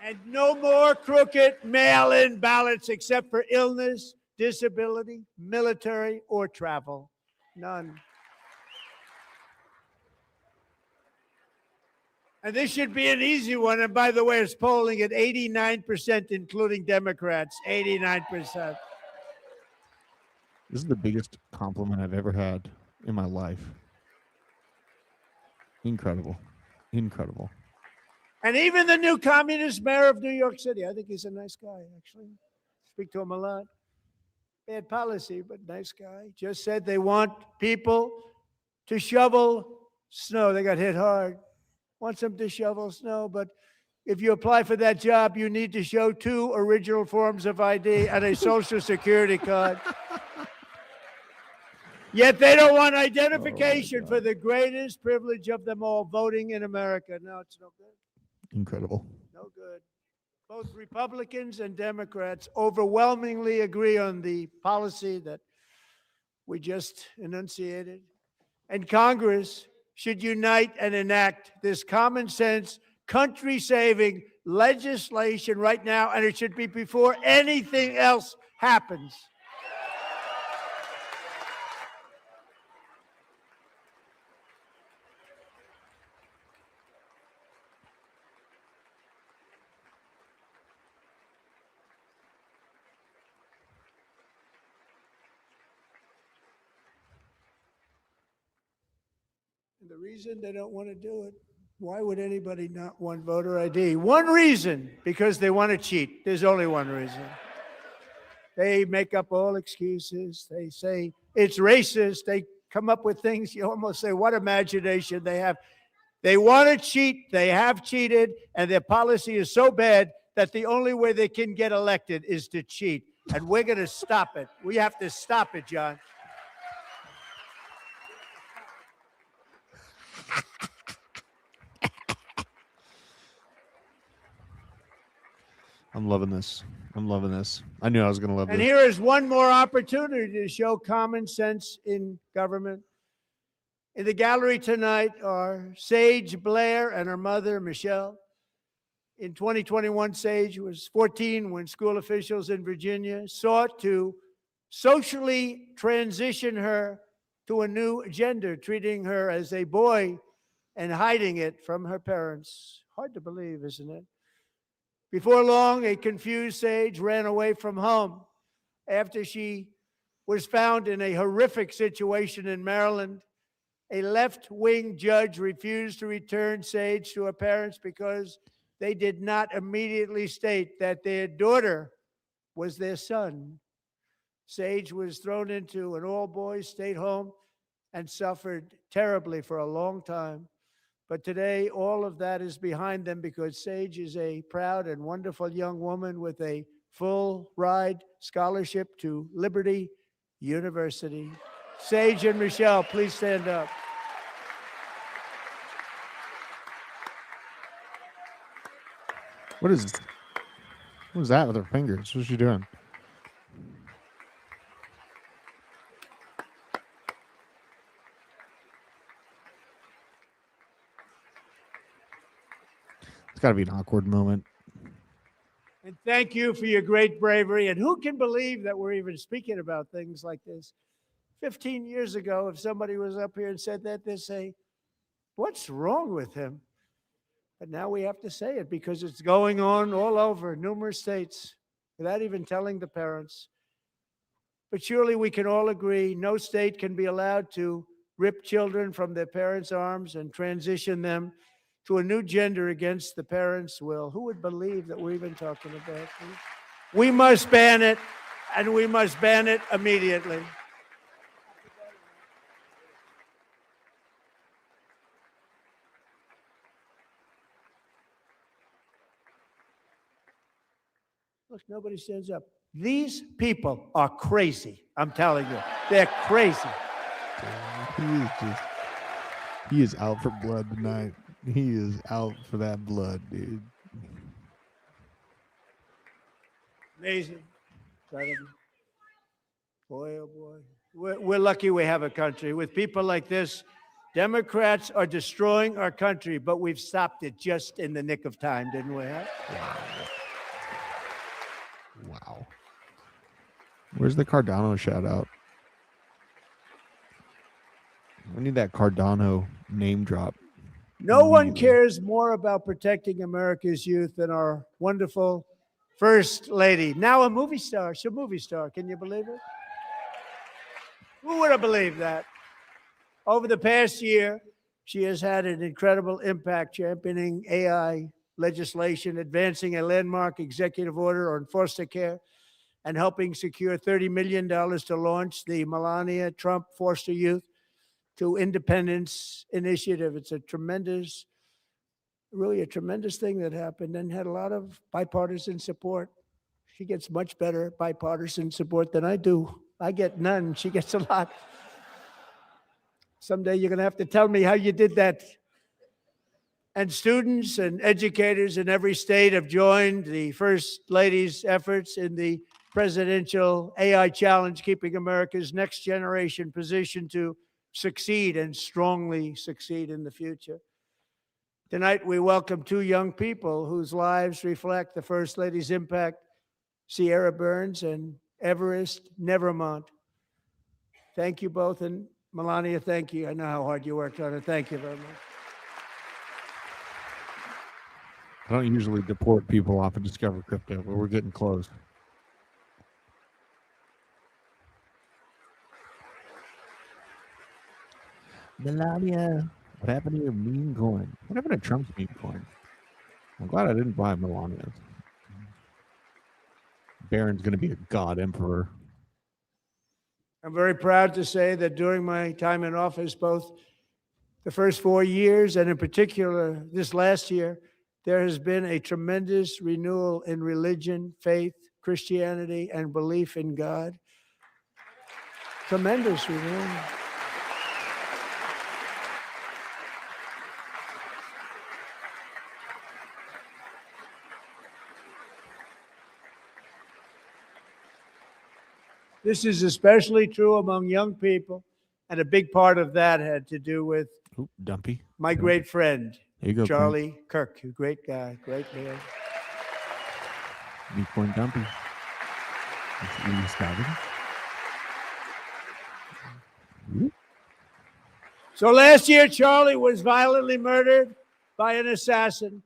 Speaker 8: And no more crooked mail-in ballots except for illness, disability, military, or travel. None. And this should be an easy one. And by the way, it's polling at 89%, including Democrats. 89%.
Speaker 2: This is the biggest compliment I've ever had in my life. Incredible. Incredible.
Speaker 8: And even the new communist mayor of New York City, I think he's a nice guy, actually. Speak to him a lot. Bad policy, but nice guy. Just said they want people to shovel snow. They got hit hard. Wants them to shovel snow, but if you apply for that job, you need to show 2 original forms of ID and a Social Security card. Yet they don't want identification for the greatest privilege of them all, voting in America. No, it's no good.
Speaker 2: Incredible.
Speaker 8: No good. Both Republicans and Democrats overwhelmingly agree on the policy that we just enunciated. And Congress should unite and enact this common sense, country-saving legislation right now, and it should be before anything else happens. The reason they don't want to do it, why would anybody not want voter ID? One reason, because they want to cheat. There's only one reason. They make up all excuses. They say it's racist. They come up with things you almost say, what imagination they have. They want to cheat. They have cheated, and their policy is so bad that the only way they can get elected is to cheat. And we're going to stop it. We have to stop it, John.
Speaker 2: I'm loving this. I'm loving this. I knew I was going to love
Speaker 8: And
Speaker 2: this.
Speaker 8: here is one more opportunity to show common sense in government. In the gallery tonight are Sage Blair and her mother, Michelle. In 2021, Sage was 14 when school officials in Virginia sought to socially transition her to a new gender, treating her as a boy and hiding it from her parents. Hard to believe, isn't it? Before long, a confused Sage ran away from home after she was found in a horrific situation in Maryland. A left-wing judge refused to return Sage to her parents because they did not immediately state that their daughter was their son. Sage was thrown into an all-boys state home and suffered terribly for a long time. But today, all of that is behind them because Sage is a proud and wonderful young woman with a full ride scholarship to Liberty University. Sage and Michelle, please stand up.
Speaker 2: What is that with her fingers? What's she doing? It's got to be an awkward moment.
Speaker 8: And thank you for your great bravery. And who can believe that we're even speaking about things like this? 15 years ago, if somebody was up here and said that, they'd say, what's wrong with him? But now we have to say it because it's going on all over numerous states without even telling the parents. But surely we can all agree no state can be allowed to rip children from their parents' arms and transition them to a new gender against the parents' will. Who would believe that we're even talking about this? We must ban it, and we must ban it immediately. Look, nobody stands up. These people are crazy. I'm telling you, they're crazy.
Speaker 2: He is out for blood tonight. He is out for that blood, dude.
Speaker 8: Amazing. Incredible. Boy, oh boy. We're lucky we have a country. With people like this, Democrats are destroying our country, but we've stopped it just in the nick of time, didn't we? Huh?
Speaker 2: Wow. Where's the Cardano shout out? We need that Cardano name drop.
Speaker 8: No one
Speaker 2: immediately.
Speaker 8: cares more about protecting America's youth than our wonderful First Lady. Now a movie star. She's a movie star. Can you believe it? Who would have believed that? Over the past year, she has had an incredible impact championing AI legislation, advancing a landmark executive order on foster care, and helping secure $30 million to launch the Melania Trump Foster Youth to Independence Initiative. It's a tremendous, really a tremendous thing that happened and had a lot of bipartisan support. She gets much better bipartisan support than I do. I get none. She gets a lot. Someday you're going to have to tell me how you did that. And students and educators in every state have joined the First Lady's efforts in the presidential AI challenge, keeping America's next generation positioned to succeed and strongly succeed in the future. Tonight, we welcome two young people whose lives reflect the First Lady's impact, Sierra Burns and Everest Nevermont. Thank you both, and Melania, thank you. I know how hard you worked on it. Thank you very much.
Speaker 2: I don't usually deport people off of Discover Crypto, but we're getting close. Melania, what happened to your meme coin? What happened to Trump's meme coin? I'm glad I didn't buy Melania's. Barron's going to be a god emperor.
Speaker 8: I'm very proud to say that during my time in office, both the first 4 years and in particular this last year, there has been a tremendous renewal in religion, faith, Christianity, and belief in God. Tremendous renewal. This is especially true among young people, and a big part of that had to do with
Speaker 2: Oop, Dumpy.
Speaker 8: my great friend,
Speaker 2: There you go,
Speaker 8: Charlie Kirk, a great guy, great man.
Speaker 2: Meme coin Dumpy. That's really started.
Speaker 8: So last year, Charlie was violently murdered by an assassin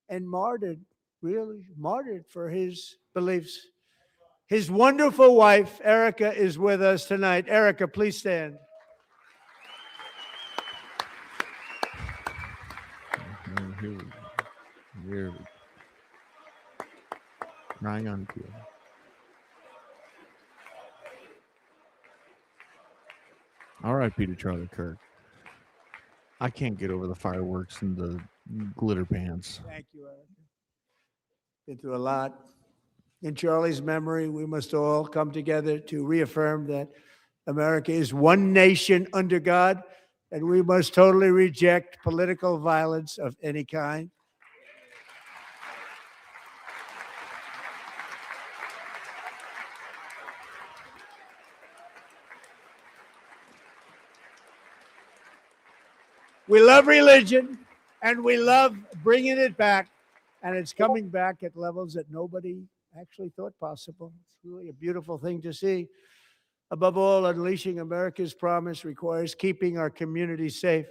Speaker 8: and martyred, really martyred for his beliefs. His wonderful wife, Erica, is with us tonight. Erica, please stand.
Speaker 2: Here we go. Crying on you. R.I.P. to Charlie Kirk. I can't get over the fireworks and the glitter pants.
Speaker 8: Thank you, Eric. Been through a lot. In Charlie's memory, we must all come together to reaffirm that America is one nation under God, and we must totally reject political violence of any kind. We love religion, and we love bringing it back, and it's coming back at levels that nobody actually thought possible. It's really a beautiful thing to see. Above all, unleashing America's promise requires keeping our communities safe.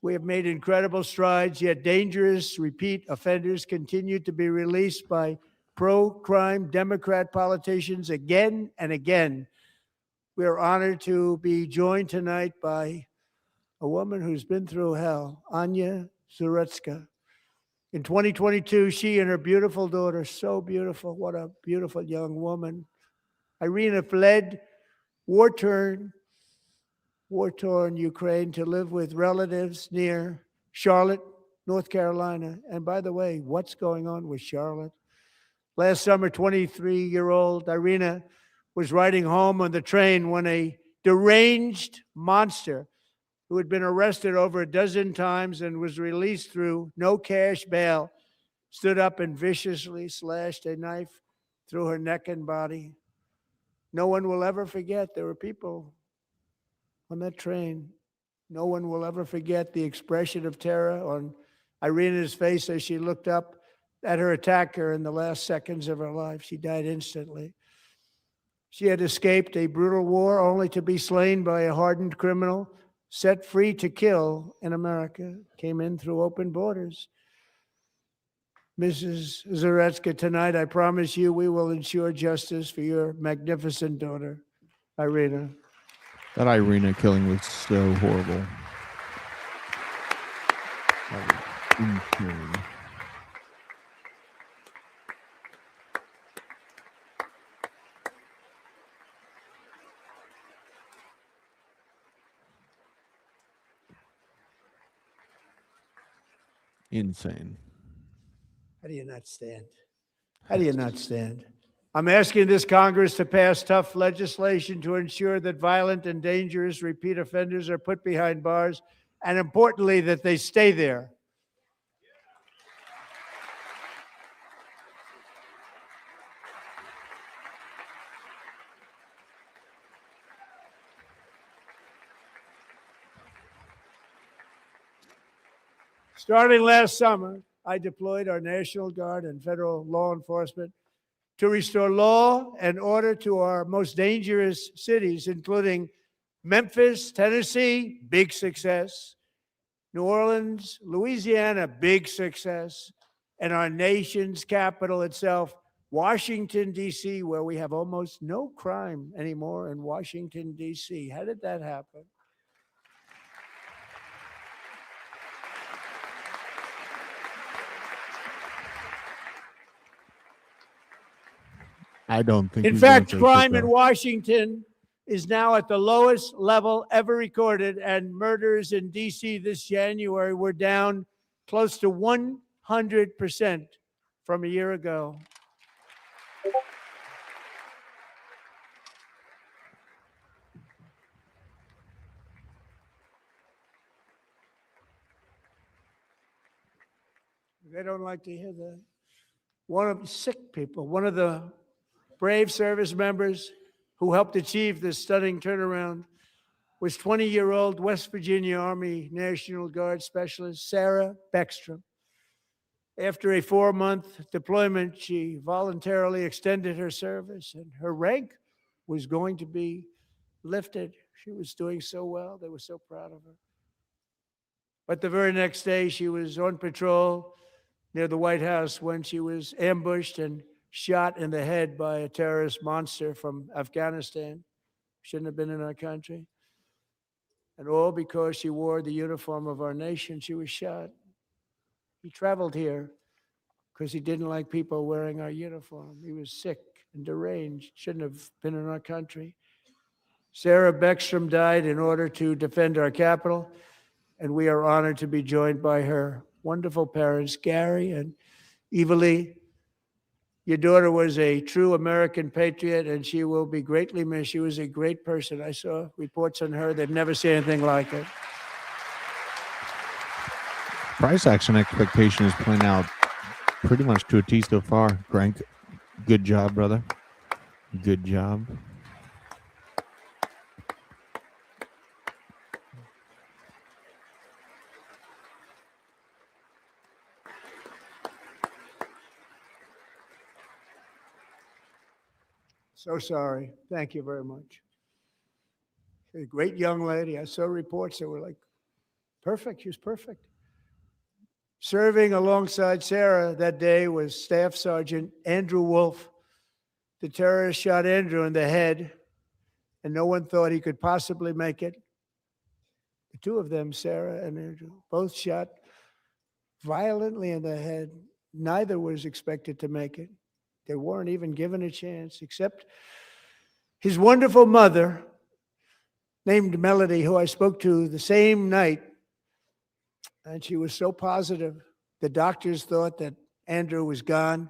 Speaker 8: We have made incredible strides, yet dangerous repeat offenders continue to be released by pro-crime Democrat politicians again and again. We are honored to be joined tonight by a woman who's been through hell, Anya Zarutska. In 2022, she and her beautiful daughter, so beautiful, what a beautiful young woman, Irina, fled war-torn Ukraine to live with relatives near Charlotte, North Carolina. And by the way, what's going on with Charlotte? Last summer, 23-year-old Irina was riding home on the train when a deranged monster who had been arrested over a dozen times and was released through no cash bail, stood up and viciously slashed a knife through her neck and body. No one will ever forget. There were people on that train. No one will ever forget the expression of terror on Irina's face as she looked up at her attacker in the last seconds of her life. She died instantly. She had escaped a brutal war only to be slain by a hardened criminal set free to kill in America, came in through open borders. Mrs. Zarutska, tonight I promise you we will ensure justice for your magnificent daughter, Irina.
Speaker 2: That Irina killing was so horrible. That was insane. Insane.
Speaker 8: How do you not stand? How do you not stand? I'm asking this Congress to pass tough legislation to ensure that violent and dangerous repeat offenders are put behind bars, and importantly, that they stay there. Starting last summer, I deployed our National Guard and federal law enforcement to restore law and order to our most dangerous cities, including Memphis, Tennessee, big success, New Orleans, Louisiana, big success, and our nation's capital itself, Washington, D.C., where we have almost no crime anymore in Washington, D.C. How did that happen?
Speaker 2: I don't think.
Speaker 8: In fact, crime in Washington is now at the lowest level ever recorded, and murders in D.C. this January were down close to 100% from a year ago. They don't like to hear that. One of the sick people, one of the brave service members who helped achieve this stunning turnaround was 20-year-old West Virginia Army National Guard Specialist Sarah Beckstrom. After a 4-month deployment, she voluntarily extended her service, and her rank was going to be lifted. She was doing so well. They were so proud of her. But the very next day, she was on patrol near the White House when she was ambushed and shot in the head by a terrorist monster from Afghanistan. Shouldn't have been in our country. And all because she wore the uniform of our nation. She was shot. He traveled here because he didn't like people wearing our uniform. He was sick and deranged, shouldn't have been in our country. Sarah Beckstrom died in order to defend our capital, and we are honored to be joined by her wonderful parents, Gary and Eva Lee. Your daughter was a true American patriot, and she will be greatly missed. She was a great person. I saw reports on her. They've never seen anything like it.
Speaker 2: Price action expectation is playing out pretty much to a T so far. Frank, good job, brother. Good job.
Speaker 8: So sorry. Thank you very much. A great young lady. I saw reports that were like, perfect. She was perfect. Serving alongside Sarah that day was Staff Sergeant Andrew Wolf. The terrorist shot Andrew in the head, and no one thought he could possibly make it. The two of them, Sarah and Andrew, both shot violently in the head. Neither was expected to make it. They weren't even given a chance, except his wonderful mother, named Melody, who I spoke to the same night. And she was so positive. The doctors thought that Andrew was gone,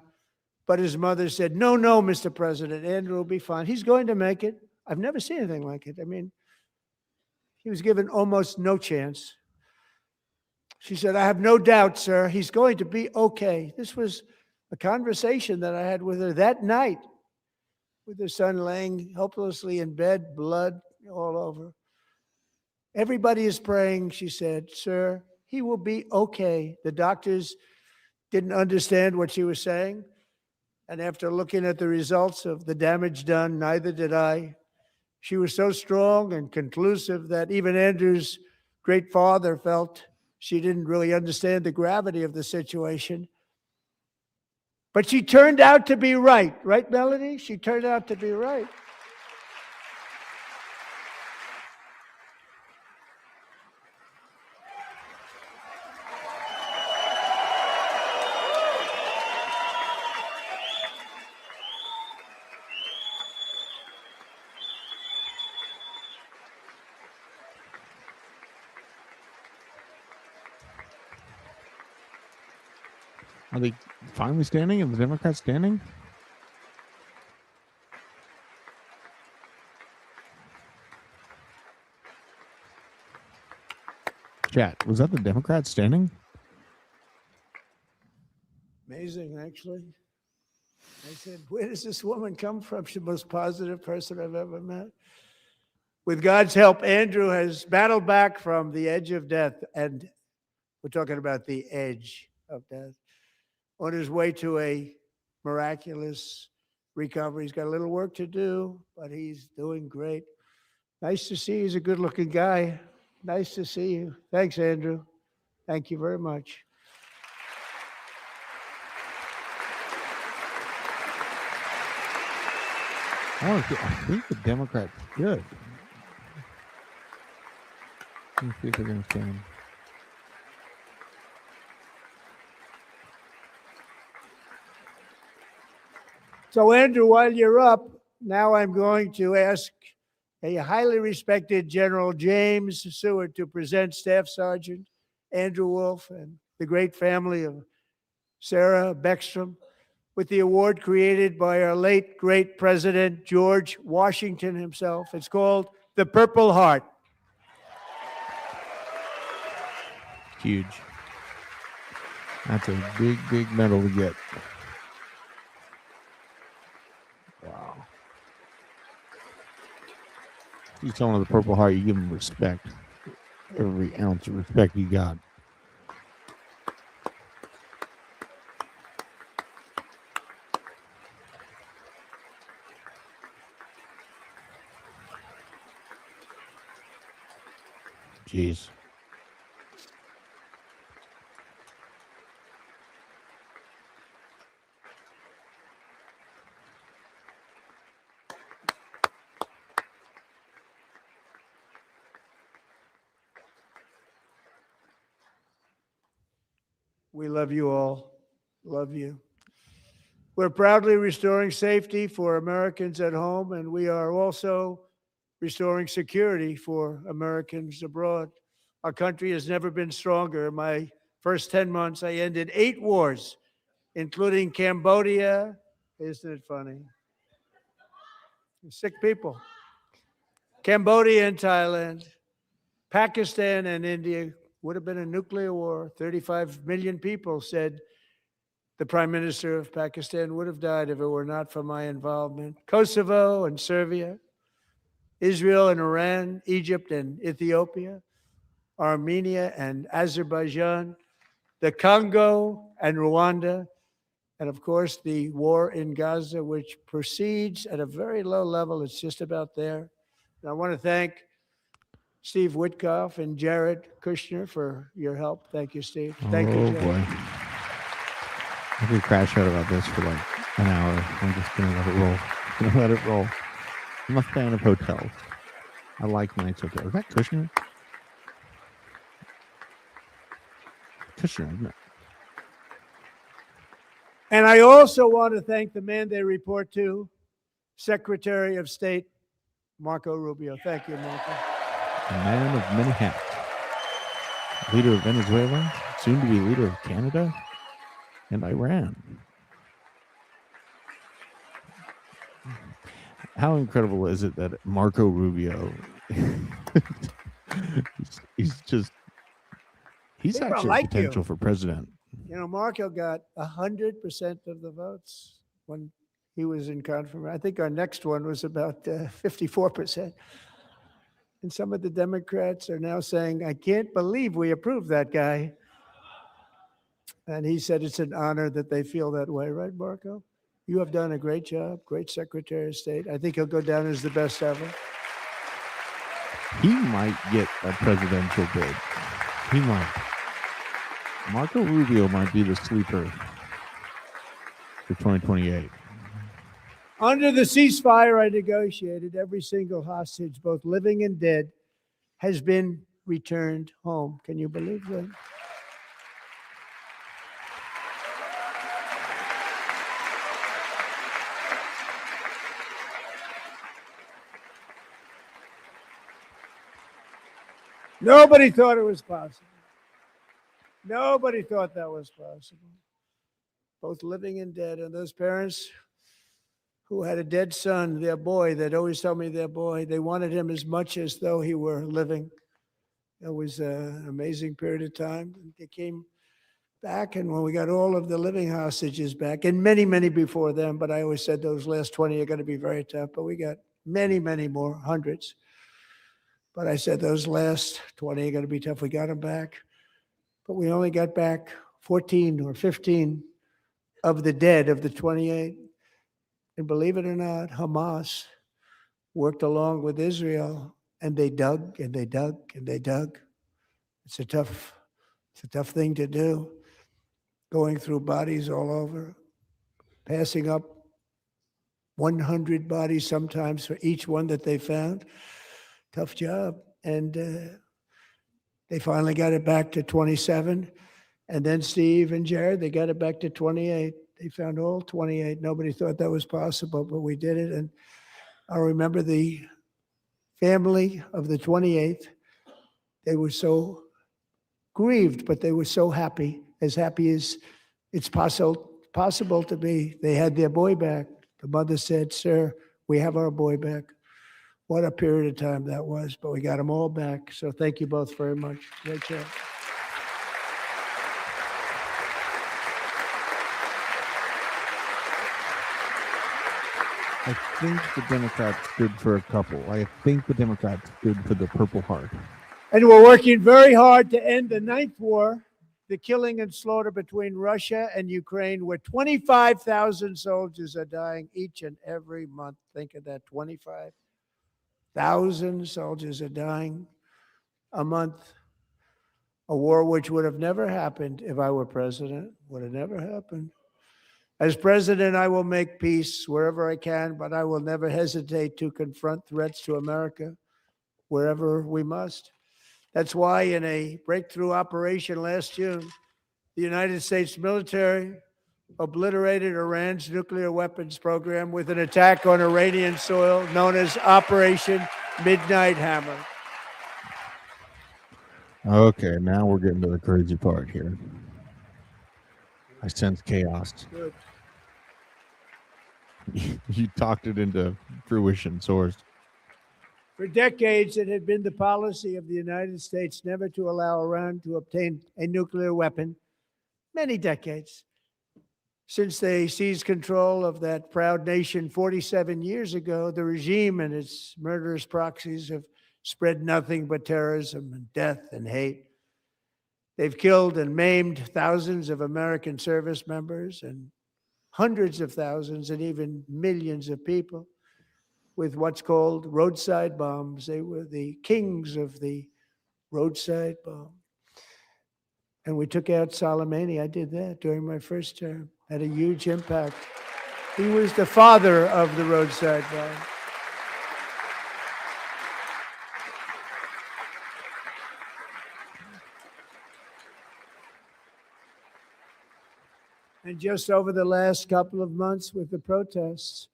Speaker 8: but his mother said, no, Mr. President, Andrew will be fine. He's going to make it. I've never seen anything like it. I mean, he was given almost no chance. She said, I have no doubt, sir, he's going to be okay. This was a conversation that I had with her that night, with her son laying helplessly in bed, blood all over. Everybody is praying, she said, sir, he will be okay. The doctors didn't understand what she was saying. And after looking at the results of the damage done, neither did I. She was so strong and conclusive that even Andrew's great father felt she didn't really understand the gravity of the situation. But she turned out to be right. Right, Melody? She turned out to be right.
Speaker 2: Are they finally standing? Are the Democrats standing? Chat, was that the Democrats standing?
Speaker 8: Amazing, actually. I said, where does this woman come from? She's the most positive person I've ever met. With God's help, Andrew has battled back from the edge of death, and we're talking about the edge of death, on his way to a miraculous recovery. He's got a little work to do, but he's doing great. Nice to see you. He's a good-looking guy. Nice to see you. Thanks, Andrew. Thank you very much.
Speaker 2: I think the Democrats should. Let's see if they're going to stand.
Speaker 8: So, Andrew, while you're up, now I'm going to ask a highly respected General James Seward to present Staff Sergeant Andrew Wolf and the great family of Sarah Beckstrom with the award created by our late, great President George Washington himself. It's called the Purple Heart.
Speaker 2: Huge. That's a big, big medal to get. Wow. You tell them the Purple Heart, you give them respect. Every ounce of respect you got. Jeez.
Speaker 8: We love you all. Love you. We're proudly restoring safety for Americans at home, and we are also restoring security for Americans abroad. Our country has never been stronger. In my first 10 months, I ended 8 wars, including Cambodia. Isn't it funny? Sick people. Cambodia and Thailand, Pakistan and India would have been a nuclear war. 35 million people said the Prime Minister of Pakistan would have died if it were not for my involvement. Kosovo and Serbia, Israel and Iran, Egypt and Ethiopia, Armenia and Azerbaijan, the Congo and Rwanda, and of course the war in Gaza, which proceeds at a very low level. It's just about there. And I want to thank Steve Witkoff and Jared Kushner for your help. Thank you, Steve. Thank you,
Speaker 2: Oh
Speaker 8: Jared.
Speaker 2: boy. I could crash out about this for like an hour. I'm just gonna let it roll. Gonna let it roll. I'm a fan of hotels. I like nice hotels. Is that Kushner? Kushner, isn't it?
Speaker 8: And I also want to thank the man they report to, Secretary of State Marco Rubio. Thank you, Marco.
Speaker 2: A man of many hats. Leader of Venezuela, soon to be leader of Canada and Iran. How incredible is it that Marco Rubio he's
Speaker 8: People
Speaker 2: actually
Speaker 8: like
Speaker 2: potential
Speaker 8: you.
Speaker 2: for president.
Speaker 8: You know, Marco got 100% of the votes when he was in confirmation. I think our next one was about 54%. And some of the Democrats are now saying, I can't believe we approved that guy. And he said it's an honor that they feel that way, right, Marco? You have done a great job, great Secretary of State. I think he'll go down as the best ever.
Speaker 2: He might get a presidential bid. He might. Marco Rubio might be the sleeper for 2028.
Speaker 8: Under the ceasefire I negotiated, every single hostage, both living and dead, has been returned home. Can you believe that? Nobody thought it was possible. Nobody thought that was possible. Both living and dead. And those parents who had a dead son, their boy, they'd always tell me their boy, they wanted him as much as though he were living. It was an amazing period of time. They came back, and when we got all of the living hostages back, and many, many before them, but I always said those last 20 are going to be very tough, but we got many, many more, hundreds. But I said those last 20 are going to be tough. We got them back, but we only got back 14 or 15 of the dead of the 28. And believe it or not, Hamas worked along with Israel, and they dug and they dug and they dug. It's a tough thing to do, going through bodies all over, passing up 100 bodies sometimes for each one that they found. Tough job. And they finally got it back to 27. And then Steve and Jared, they got it back to 28. They found all 28. Nobody thought that was possible, but we did it. And I remember the family of the 28th. They were so grieved, but they were so happy as it's possible to be. They had their boy back. The mother said, "Sir, we have our boy back." What a period of time that was, but we got them all back. So thank you both very much. Great job.
Speaker 2: I think the Democrats stood for a couple. I think the Democrats stood for the Purple Heart.
Speaker 8: And we're working very hard to end the ninth war, the killing and slaughter between Russia and Ukraine, where 25,000 soldiers are dying each and every month. Think of that, 25,000 soldiers are dying a month. A war which would have never happened if I were president, would have never happened. As president, I will make peace wherever I can, but I will never hesitate to confront threats to America wherever we must. That's why in a breakthrough operation last June, the United States military obliterated Iran's nuclear weapons program with an attack on Iranian soil known as Operation Midnight Hammer.
Speaker 2: Okay, now we're getting to the crazy part here. I sense chaos.
Speaker 8: Good.
Speaker 2: You talked it into fruition, Source.
Speaker 8: For decades, it had been the policy of the United States never to allow Iran to obtain a nuclear weapon. Many decades. Since they seized control of that proud nation 47 years ago, the regime and its murderous proxies have spread nothing but terrorism and death and hate. They've killed and maimed thousands of American service members and hundreds of thousands and even millions of people with what's called roadside bombs. They were the kings of the roadside bomb. And we took out Soleimani. I did that during my first term. Had a huge impact. He was the father of the roadside bomb. And just over the last couple of months with the protests,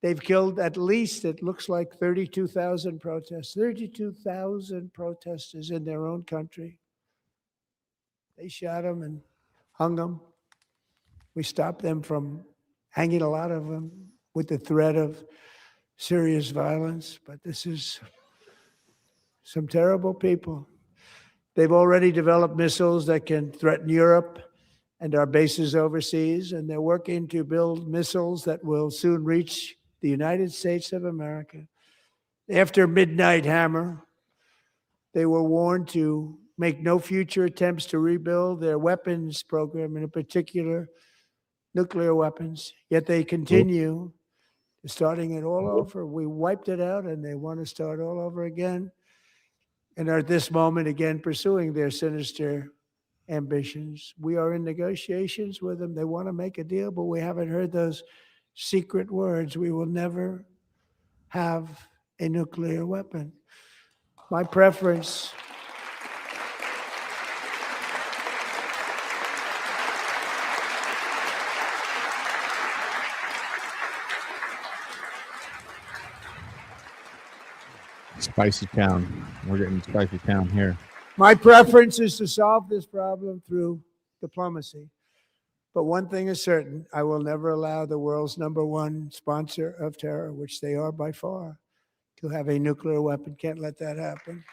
Speaker 8: they've killed at least, it looks like 32,000 protests, 32,000 protesters in their own country. They shot them and hung them. We stopped them from hanging a lot of them with the threat of serious violence. But this is some terrible people. They've already developed missiles that can threaten Europe and our bases overseas, and they're working to build missiles that will soon reach the United States of America. After Midnight Hammer, they were warned to make no future attempts to rebuild their weapons program, and in particular, nuclear weapons. Yet they continue starting it all over. We wiped it out, and they want to start all over again, and are at this moment again pursuing their sinister ambitions. We are in negotiations with them. They want to make a deal, but we haven't heard those secret words. We will never have a nuclear weapon. My preference
Speaker 2: Spicy town. We're getting spicy town here.
Speaker 8: My preference is to solve this problem through diplomacy. But one thing is certain, I will never allow the world's #1 sponsor of terror, which they are by far, to have a nuclear weapon. Can't let that happen.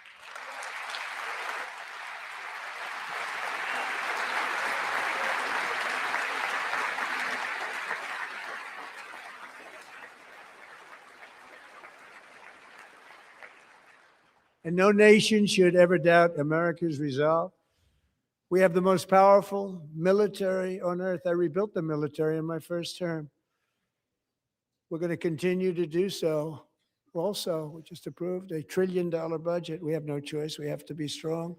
Speaker 8: And no nation should ever doubt America's resolve. We have the most powerful military on earth. I rebuilt the military in my first term. We're going to continue to do so. Also, we just approved a $1 trillion budget. We have no choice. We have to be strong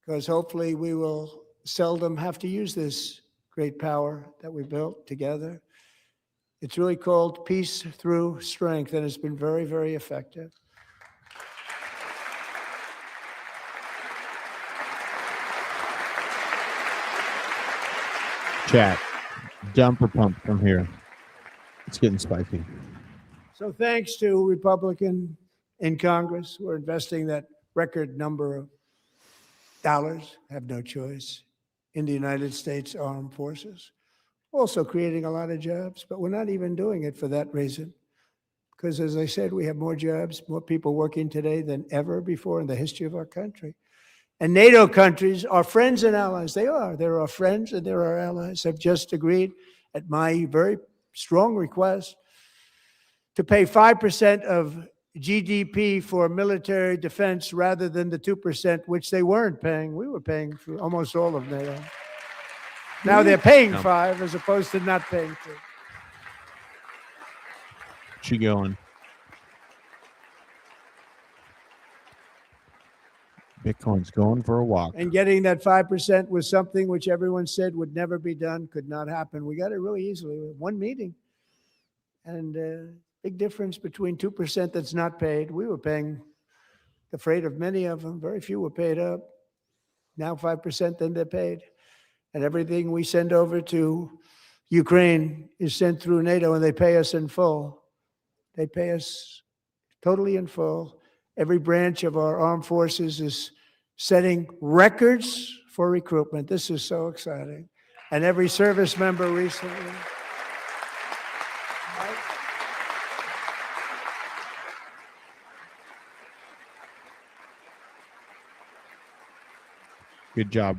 Speaker 8: because hopefully we will seldom have to use this great power that we built together. It's really called peace through strength, and it's been very, very effective.
Speaker 2: Chat. Dump or pump from here. It's getting spicy.
Speaker 8: So thanks to Republican in Congress, we're investing that record number of dollars, have no choice, in the United States Armed Forces. Also creating a lot of jobs, but we're not even doing it for that reason. Because as I said, we have more jobs, more people working today than ever before in the history of our country. And NATO countries are friends and allies. They are. They're our friends and they're our allies. Have just agreed at my very strong request to pay 5% of GDP for military defense rather than the 2%, which they weren't paying. We were paying for almost all of NATO. Now they're paying 5 as opposed to not paying 2.
Speaker 2: She going. Bitcoin's going for a walk.
Speaker 8: And getting that 5% was something which everyone said would never be done, could not happen. We got it really easily. One meeting. And big difference between 2% that's not paid. We were paying the freight of many of them. Very few were paid up. Now 5%, then they're paid. And everything we send over to Ukraine is sent through NATO, and they pay us in full. They pay us totally in full. Every branch of our armed forces is setting records for recruitment. This is so exciting. And every service member recently.
Speaker 2: Good job.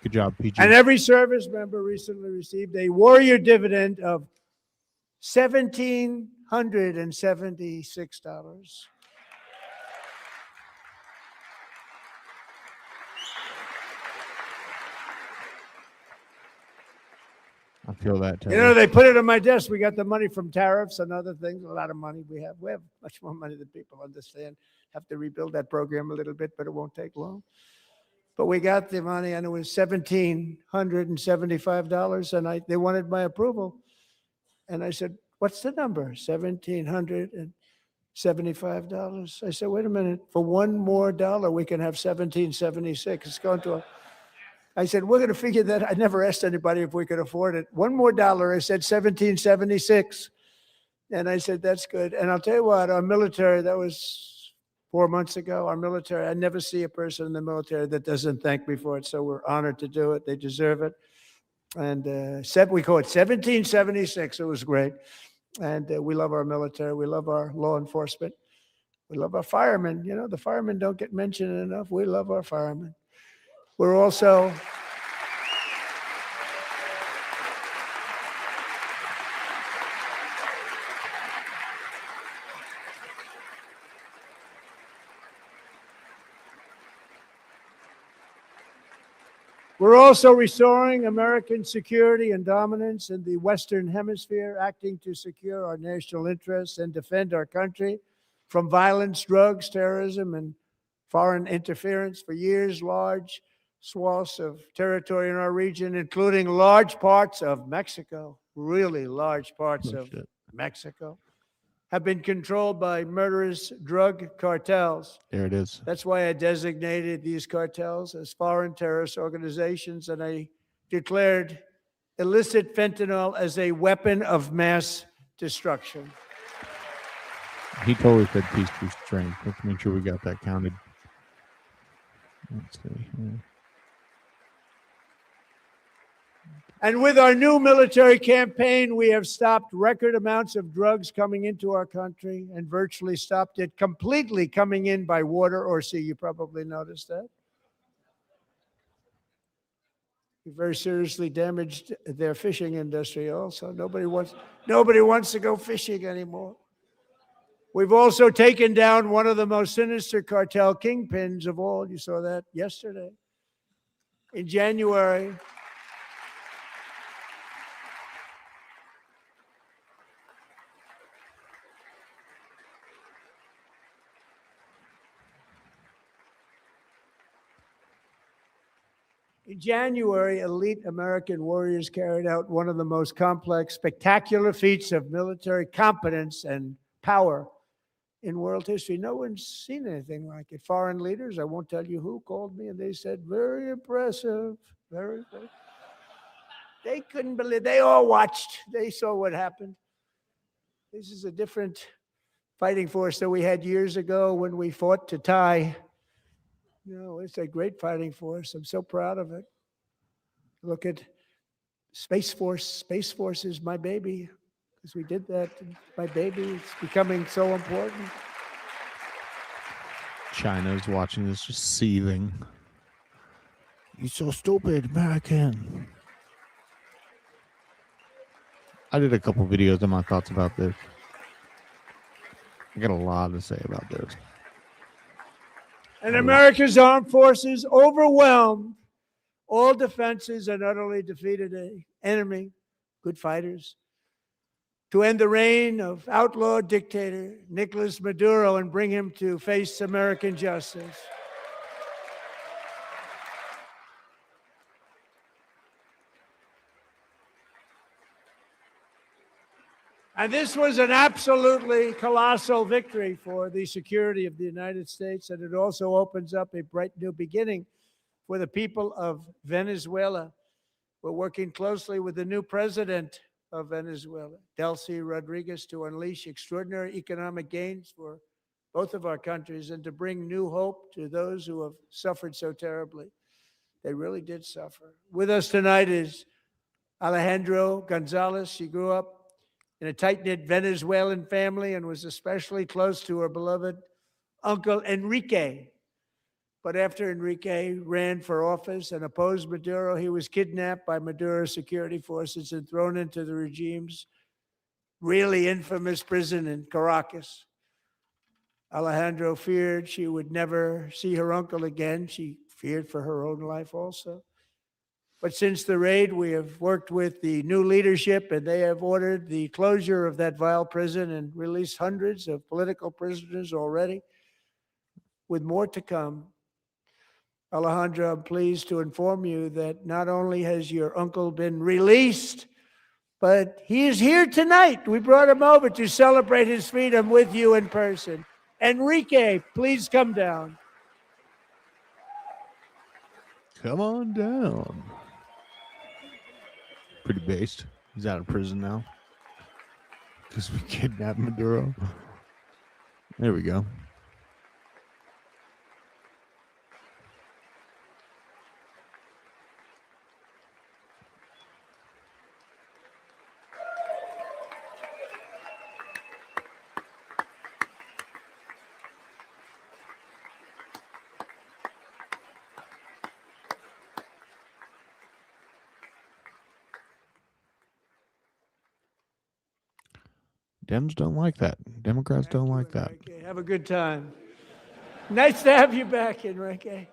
Speaker 2: Good job, PG.
Speaker 8: And every service member recently received a warrior dividend of $1,776.
Speaker 2: I feel that.
Speaker 8: You know, they put it on my desk. We got the money from tariffs and other things. A lot of money we have. We have much more money than people understand. Have to rebuild that program a little bit, but it won't take long. But we got the money, and it was $1,775, and they wanted my approval. And I said, "What's the number?" $1,775. I said, "Wait a minute. For one more dollar, we can have $1,776. It's going to." I said, "We're going to figure that." I never asked anybody if we could afford it. One more dollar. I said $1,776, and I said, "That's good." And I'll tell you what, our military. That was 4 months ago, our military, I never see a person in the military that doesn't thank me for it. So we're honored to do it. They deserve it. And we call it 1776. It was great. And we love our military. We love our law enforcement. We love our firemen. You know, the firemen don't get mentioned enough. We love our firemen. We're also... We're also restoring American security and dominance in the Western Hemisphere, acting to secure our national interests and defend our country from violence, drugs, terrorism, and foreign interference. For years, large swaths of territory in our region, including large parts of Mexico, really large parts of Mexico, have been controlled by murderous drug cartels.
Speaker 2: There it is.
Speaker 8: That's why I designated these cartels as foreign terrorist organizations, and I declared illicit fentanyl as a weapon of mass destruction.
Speaker 2: He totally said peace through strength. Let's make sure we got that counted. Let's see here.
Speaker 8: And with our new military campaign, we have stopped record amounts of drugs coming into our country and virtually stopped it completely coming in by water or sea. You probably noticed that. We very seriously damaged their fishing industry also. Nobody wants to go fishing anymore. We've also taken down one of the most sinister cartel kingpins of all. You saw that yesterday. In January, elite American warriors carried out one of the most complex, spectacular feats of military competence and power in world history. No one's seen anything like it. Foreign leaders, I won't tell you who, called me and they said, very impressive, very. They couldn't believe, they all watched, they saw what happened. This is a different fighting force that we had years ago when we fought to tie. No, it's a great fighting force. I'm so proud of it. Look at Space Force. Space Force is my baby because we did that. My baby. It's becoming so important.
Speaker 2: China's watching this, just seething. You're so stupid, American. I did a couple videos on my thoughts about this. I got a lot to say about this.
Speaker 8: And America's armed forces overwhelmed all defenses and utterly defeated an enemy, good fighters, to end the reign of outlaw dictator Nicolas Maduro and bring him to face American justice. And this was an absolutely colossal victory for the security of the United States, and it also opens up a bright new beginning for the people of Venezuela. We're working closely with the new president of Venezuela, Delcy Rodriguez, to unleash extraordinary economic gains for both of our countries, and to bring new hope to those who have suffered so terribly. They really did suffer. With us tonight is Alejandro Gonzalez. She grew up in a tight-knit Venezuelan family and was especially close to her beloved uncle Enrique. But after Enrique ran for office and opposed Maduro, he was kidnapped by Maduro's security forces and thrown into the regime's really infamous prison in Caracas. Alejandro feared she would never see her uncle again. She feared for her own life also. But since the raid, we have worked with the new leadership, and they have ordered the closure of that vile prison and released hundreds of political prisoners already, with more to come. Alejandro, I'm pleased to inform you that not only has your uncle been released, but he is here tonight. We brought him over to celebrate his freedom with you in person. Enrique, please come down.
Speaker 2: Come on down. Pretty based. He's out of prison now because we kidnapped Maduro. There we go. Dems don't like that. Democrats don't like that.
Speaker 8: Enrique. Have a good time. Nice to have you back, Enrique.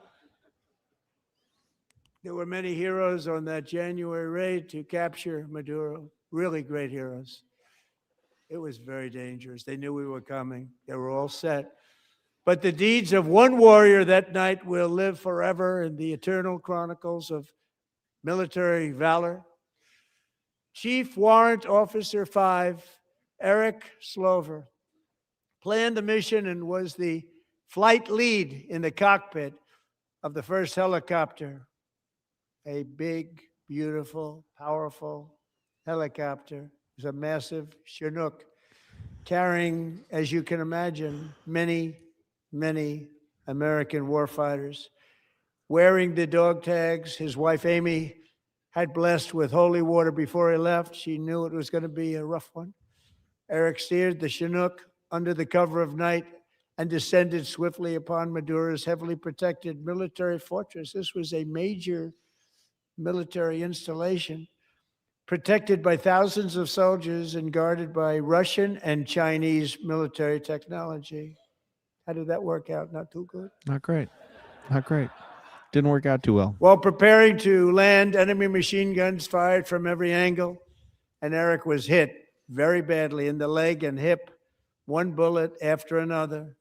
Speaker 8: There were many heroes on that January raid to capture Maduro. Really great heroes. It was very dangerous. They knew we were coming. They were all set. But the deeds of one warrior that night will live forever in the eternal chronicles of military valor. Chief Warrant Officer 5, Eric Slover, planned the mission and was the flight lead in the cockpit of the first helicopter, a big, beautiful, powerful helicopter. It was a massive Chinook carrying, as you can imagine, many, many American warfighters. Wearing the dog tags, his wife Amy had blessed with holy water before he left. She knew it was going to be a rough one. Eric steered the Chinook under the cover of night and descended swiftly upon Maduro's heavily protected military fortress. This was a major military installation, protected by thousands of soldiers and guarded by Russian and Chinese military technology. How did that work out? Not too good?
Speaker 2: Not great. Not great. Didn't work out too well.
Speaker 8: While preparing to land, enemy machine guns fired from every angle, and Eric was hit very badly in the leg and hip, one bullet after another.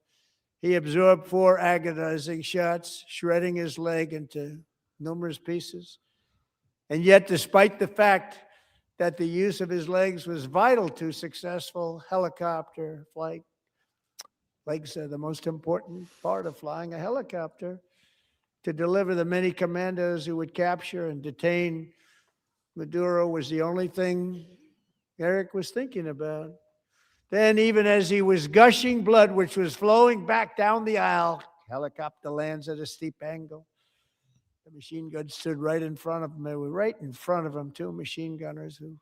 Speaker 8: He absorbed 4 agonizing shots, shredding his leg into numerous pieces. And yet, despite the fact that the use of his legs was vital to successful helicopter flight, legs are the most important part of flying a helicopter, to deliver the many commandos who would capture and detain Maduro was the only thing Eric was thinking about. Then, even as he was gushing blood, which was flowing back down the aisle, helicopter lands at a steep angle. The machine gun stood right in front of him. They were right in front of him, 2 machine gunners who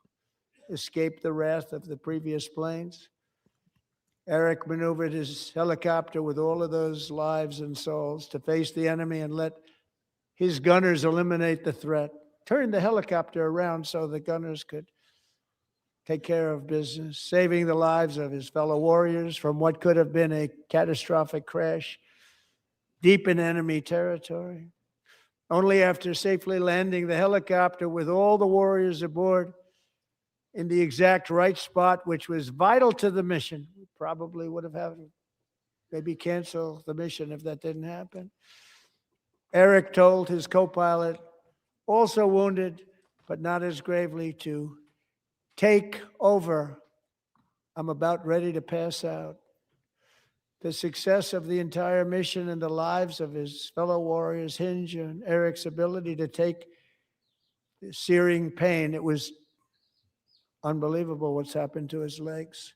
Speaker 8: escaped the wrath of the previous planes. Eric maneuvered his helicopter with all of those lives and souls to face the enemy and let his gunners eliminate the threat. Turned the helicopter around so the gunners could take care of business, saving the lives of his fellow warriors from what could have been a catastrophic crash deep in enemy territory. Only after safely landing the helicopter with all the warriors aboard in the exact right spot, which was vital to the mission, we probably would have had to maybe cancel the mission if that didn't happen. Eric told his co-pilot, also wounded, but not as gravely, to take over. I'm about ready to pass out. The success of the entire mission and the lives of his fellow warriors hinge on Eric's ability to take the searing pain. It was unbelievable what's happened to his legs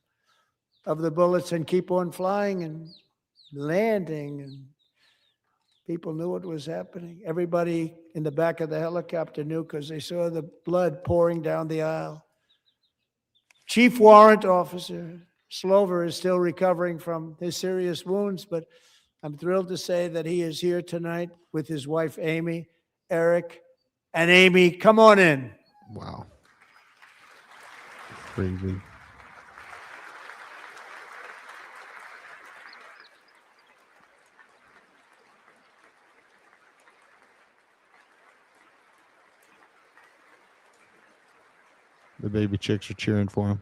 Speaker 8: of the bullets and keep on flying and landing, and people knew what was happening. Everybody in the back of the helicopter knew because they saw the blood pouring down the aisle. Chief Warrant Officer Slover is still recovering from his serious wounds, but I'm thrilled to say that he is here tonight with his wife, Amy. Eric and Amy, come on in.
Speaker 2: Wow. Crazy. The baby chicks are cheering for him.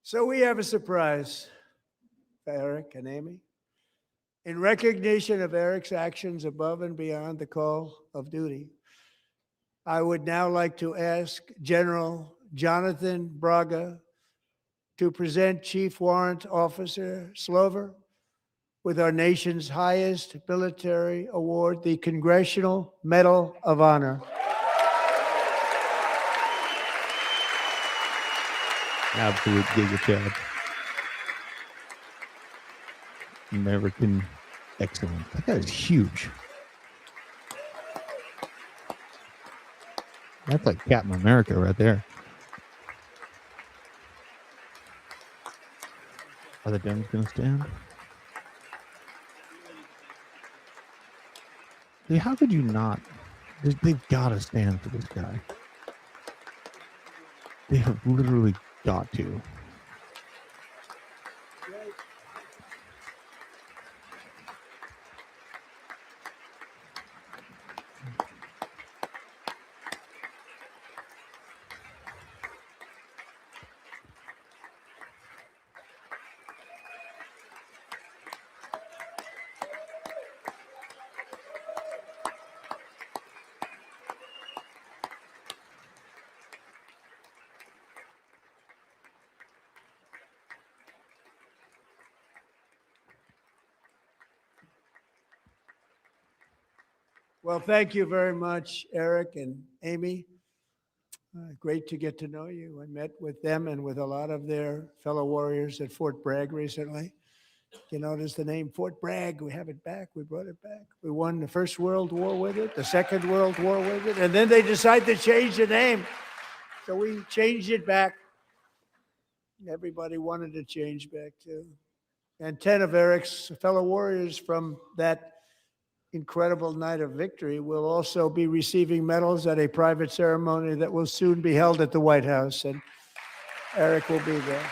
Speaker 8: So we have a surprise for Eric and Amy. In recognition of Eric's actions above and beyond the call of duty, I would now like to ask General Jonathan Braga to present Chief Warrant Officer Slover with our nation's highest military award, the Congressional Medal of Honor.
Speaker 2: Absolute Giga Chad. American excellence. That guy is huge. That's like Captain America right there. Are the Dems going to stand? See, how could you not? They've got to stand for this guy. They have literally got to.
Speaker 8: Well, thank you very much, Eric and Amy. Great to get to know you. I met with them and with a lot of their fellow warriors at Fort Bragg recently. You notice the name Fort Bragg, we have it back, we brought it back. We won the First World War with it, the Second World War with it, and then they decided to change the name. So we changed it back. Everybody wanted to change back too. And 10 of Eric's fellow warriors from that incredible night of victory will also be receiving medals at a private ceremony that will soon be held at the White House, and Eric will be there.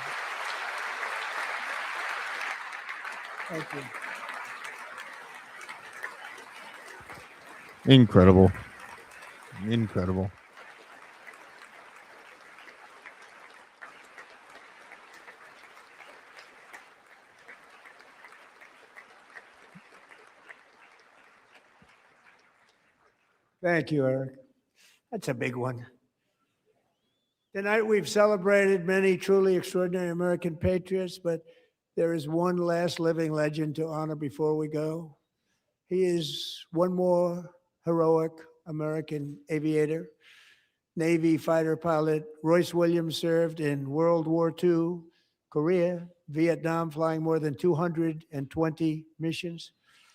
Speaker 8: Thank you.
Speaker 2: Incredible. Incredible.
Speaker 8: Thank you, Eric. That's a big one. Tonight we've celebrated many truly extraordinary American patriots, but there is one last living legend to honor before we go. He is one more heroic American aviator, Navy fighter pilot. Royce Williams served in World War II, Korea, Vietnam, flying more than 220 missions.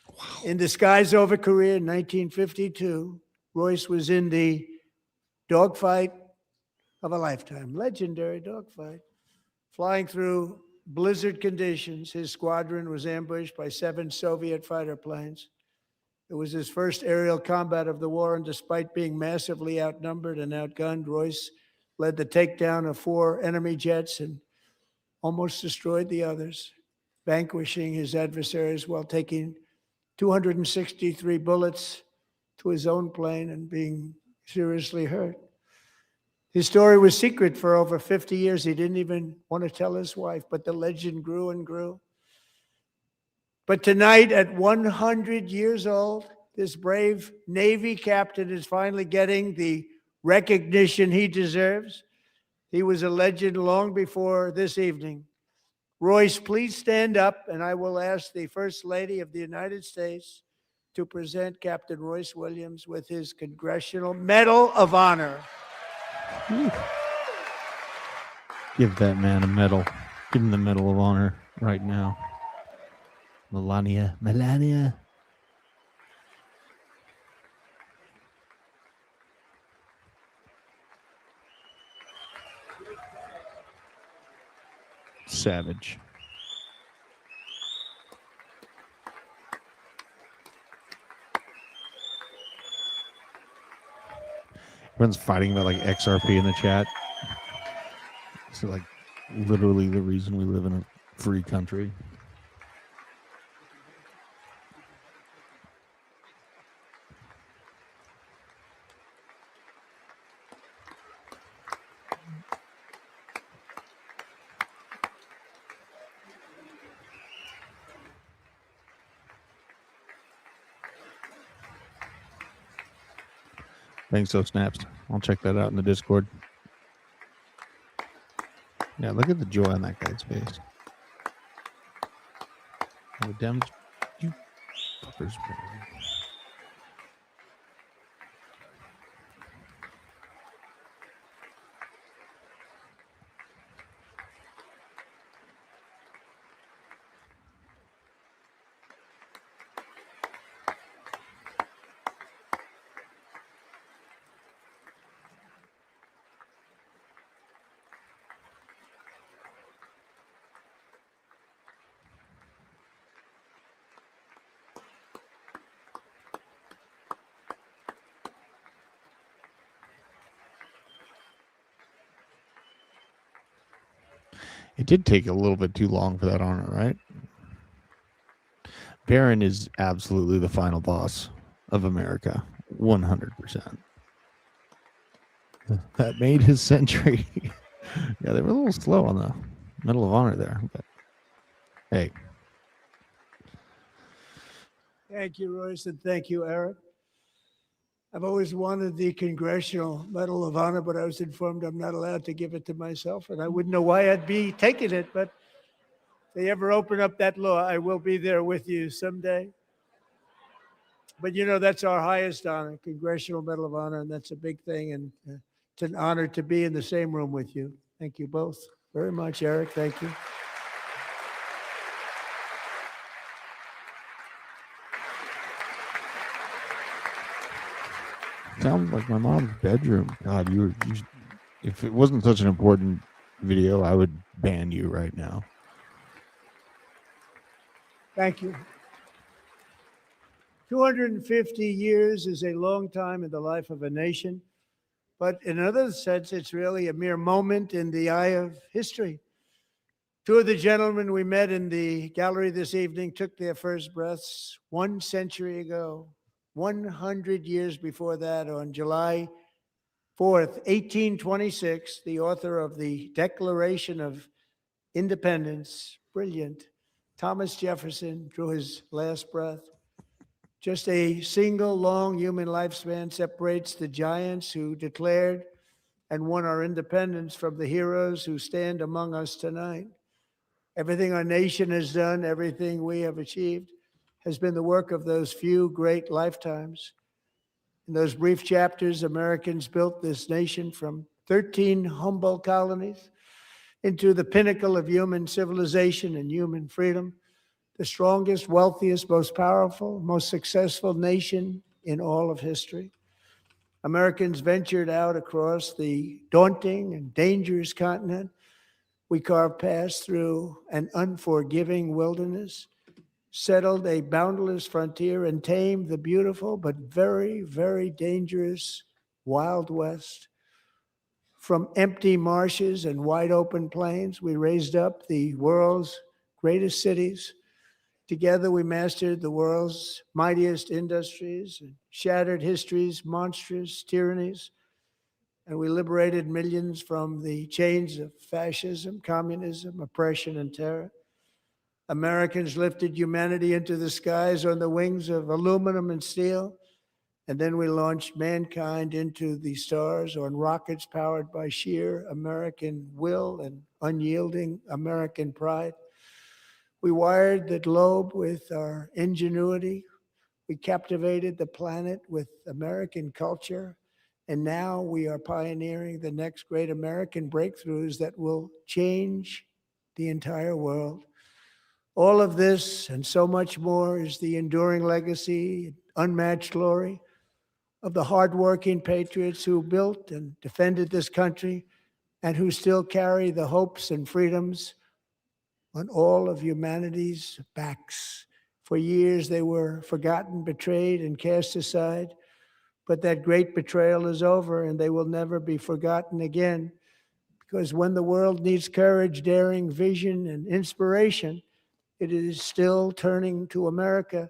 Speaker 8: Wow. In the skies over Korea in 1952, Royce was in the dogfight of a lifetime, legendary dogfight. Flying through blizzard conditions, his squadron was ambushed by 7 Soviet fighter planes. It was his first aerial combat of the war, and despite being massively outnumbered and outgunned, Royce led the takedown of 4 enemy jets and almost destroyed the others, vanquishing his adversaries while taking 263 bullets to his own plane and being seriously hurt. His story was secret for over 50 years. He didn't even want to tell his wife, but the legend grew and grew. But tonight, at 100 years old, this brave Navy captain is finally getting the recognition he deserves. He was a legend long before this evening. Royce, please stand up, and I will ask the First Lady of the United States to present Captain Royce Williams with his Congressional Medal of Honor.
Speaker 2: Give that man a medal. Give him the Medal of Honor right now. Melania. Savage. Everyone's fighting about like XRP in the chat. So like literally the reason we live in a free country. Thanks, so snaps. I'll check that out in the Discord. Yeah, look at the joy on that guy's face. Oh, damn, you fuckers. It did take a little bit too long for that honor, right? Barron is absolutely the final boss of America, 100%. That made his century. Yeah, they were a little slow on the Medal of Honor there, but hey.
Speaker 8: Thank you, Royce, and thank you, Eric. I've always wanted the Congressional Medal of Honor, but I was informed I'm not allowed to give it to myself, and I wouldn't know why I'd be taking it, but if they ever open up that law, I will be there with you someday. But you know, that's our highest honor, Congressional Medal of Honor, and that's a big thing, and it's an honor to be in the same room with you. Thank you both very much, Eric. Thank you.
Speaker 2: Sounds like my mom's bedroom. God, you if it wasn't such an important video, I would ban you right now.
Speaker 8: Thank you. 250 years is a long time in the life of a nation, but in another sense, it's really a mere moment in the eye of history. Two of the gentlemen we met in the gallery this evening took their first breaths 1 century ago. 100 years before that, on July 4th, 1826, the author of the Declaration of Independence, brilliant, Thomas Jefferson, drew his last breath. Just a single long human lifespan separates the giants who declared and won our independence from the heroes who stand among us tonight. Everything our nation has done, everything we have achieved, has been the work of those few great lifetimes. In those brief chapters, Americans built this nation from 13 humble colonies into the pinnacle of human civilization and human freedom, the strongest, wealthiest, most powerful, most successful nation in all of history. Americans ventured out across the daunting and dangerous continent. We carved paths through an unforgiving wilderness, settled a boundless frontier, and tamed the beautiful but very, very dangerous Wild West. From empty marshes and wide open plains, we raised up the world's greatest cities. Together, we mastered the world's mightiest industries and shattered history's monstrous tyrannies. and we liberated millions from the chains of fascism, communism, oppression, and terror. Americans lifted humanity into the skies on the wings of aluminum and steel, and then we launched mankind into the stars on rockets powered by sheer American will and unyielding American pride. We wired the globe with our ingenuity. We captivated the planet with American culture. And now we are pioneering the next great American breakthroughs that will change the entire world. All of this and so much more is the enduring legacy, unmatched glory of the hardworking patriots who built and defended this country and who still carry the hopes and freedoms on all of humanity's backs. For years, they were forgotten, betrayed, and cast aside. But that great betrayal is over, and they will never be forgotten again. Because when the world needs courage, daring, vision, and inspiration, it is still turning to America.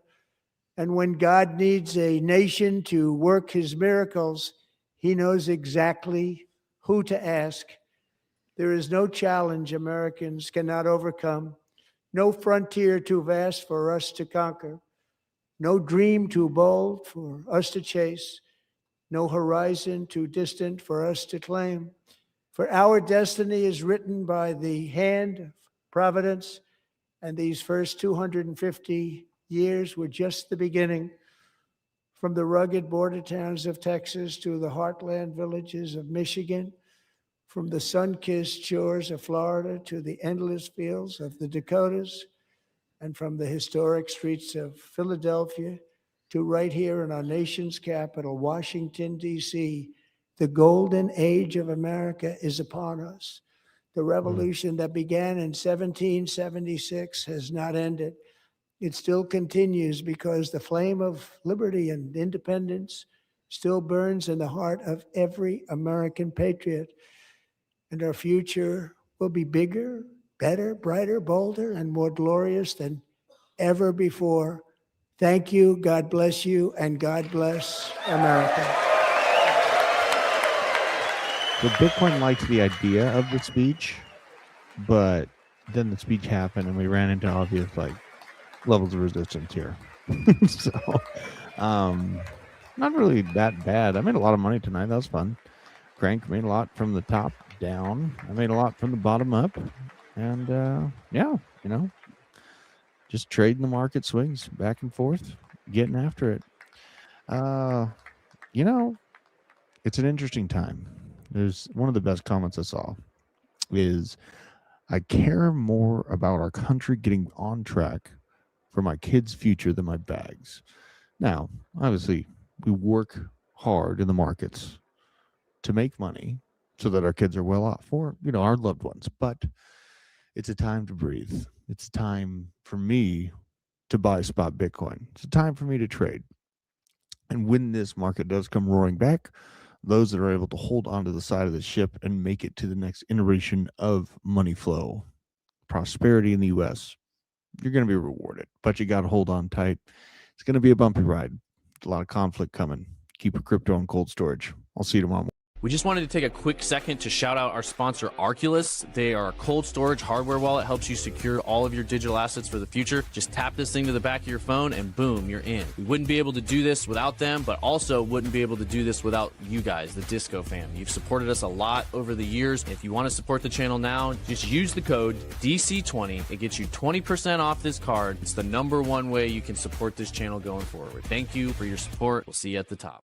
Speaker 8: And when God needs a nation to work his miracles, he knows exactly who to ask. There is no challenge Americans cannot overcome, no frontier too vast for us to conquer, no dream too bold for us to chase, no horizon too distant for us to claim. For our destiny is written by the hand of providence, and these first 250 years were just the beginning. From the rugged border towns of Texas to the heartland villages of Michigan, from the sun-kissed shores of Florida to the endless fields of the Dakotas, and from the historic streets of Philadelphia to right here in our nation's capital, Washington, D.C., the golden age of America is upon us. The revolution that began in 1776 has not ended. It still continues because the flame of liberty and independence still burns in the heart of every American patriot. And our future will be bigger, better, brighter, bolder, and more glorious than ever before. Thank you, God bless you, and God bless America.
Speaker 2: So Bitcoin likes the idea of the speech, but then the speech happened and we ran into obvious levels of resistance here. So not really that bad. I made a lot of money tonight. That was fun. Crank made a lot from the top down. I made a lot from the bottom up. And just trading the market swings back and forth, getting after it. It's an interesting time. There's one of the best comments I saw is, I care more about our country getting on track for my kids' future than my bags. Now, obviously, we work hard in the markets to make money so that our kids are well off, or our loved ones. But it's a time to breathe. It's a time for me to buy spot Bitcoin. It's a time for me to trade. And when this market does come roaring back, those that are able to hold onto the side of the ship and make it to the next iteration of money flow, prosperity in the U.S., you're going to be rewarded. But you got to hold on tight. It's going to be a bumpy ride. A lot of conflict coming. Keep your crypto in cold storage. I'll see you tomorrow.
Speaker 9: We just wanted to take a quick second to shout out our sponsor, Arculus. They are a cold storage hardware wallet, helps you secure all of your digital assets for the future. Just tap this thing to the back of your phone and boom, you're in. We wouldn't be able to do this without them, but also wouldn't be able to do this without you guys, the Disco fam. You've supported us a lot over the years. If you want to support the channel now, just use the code DC20. It gets you 20% off this card. It's the #1 way you can support this channel going forward. Thank you for your support. We'll see you at the top.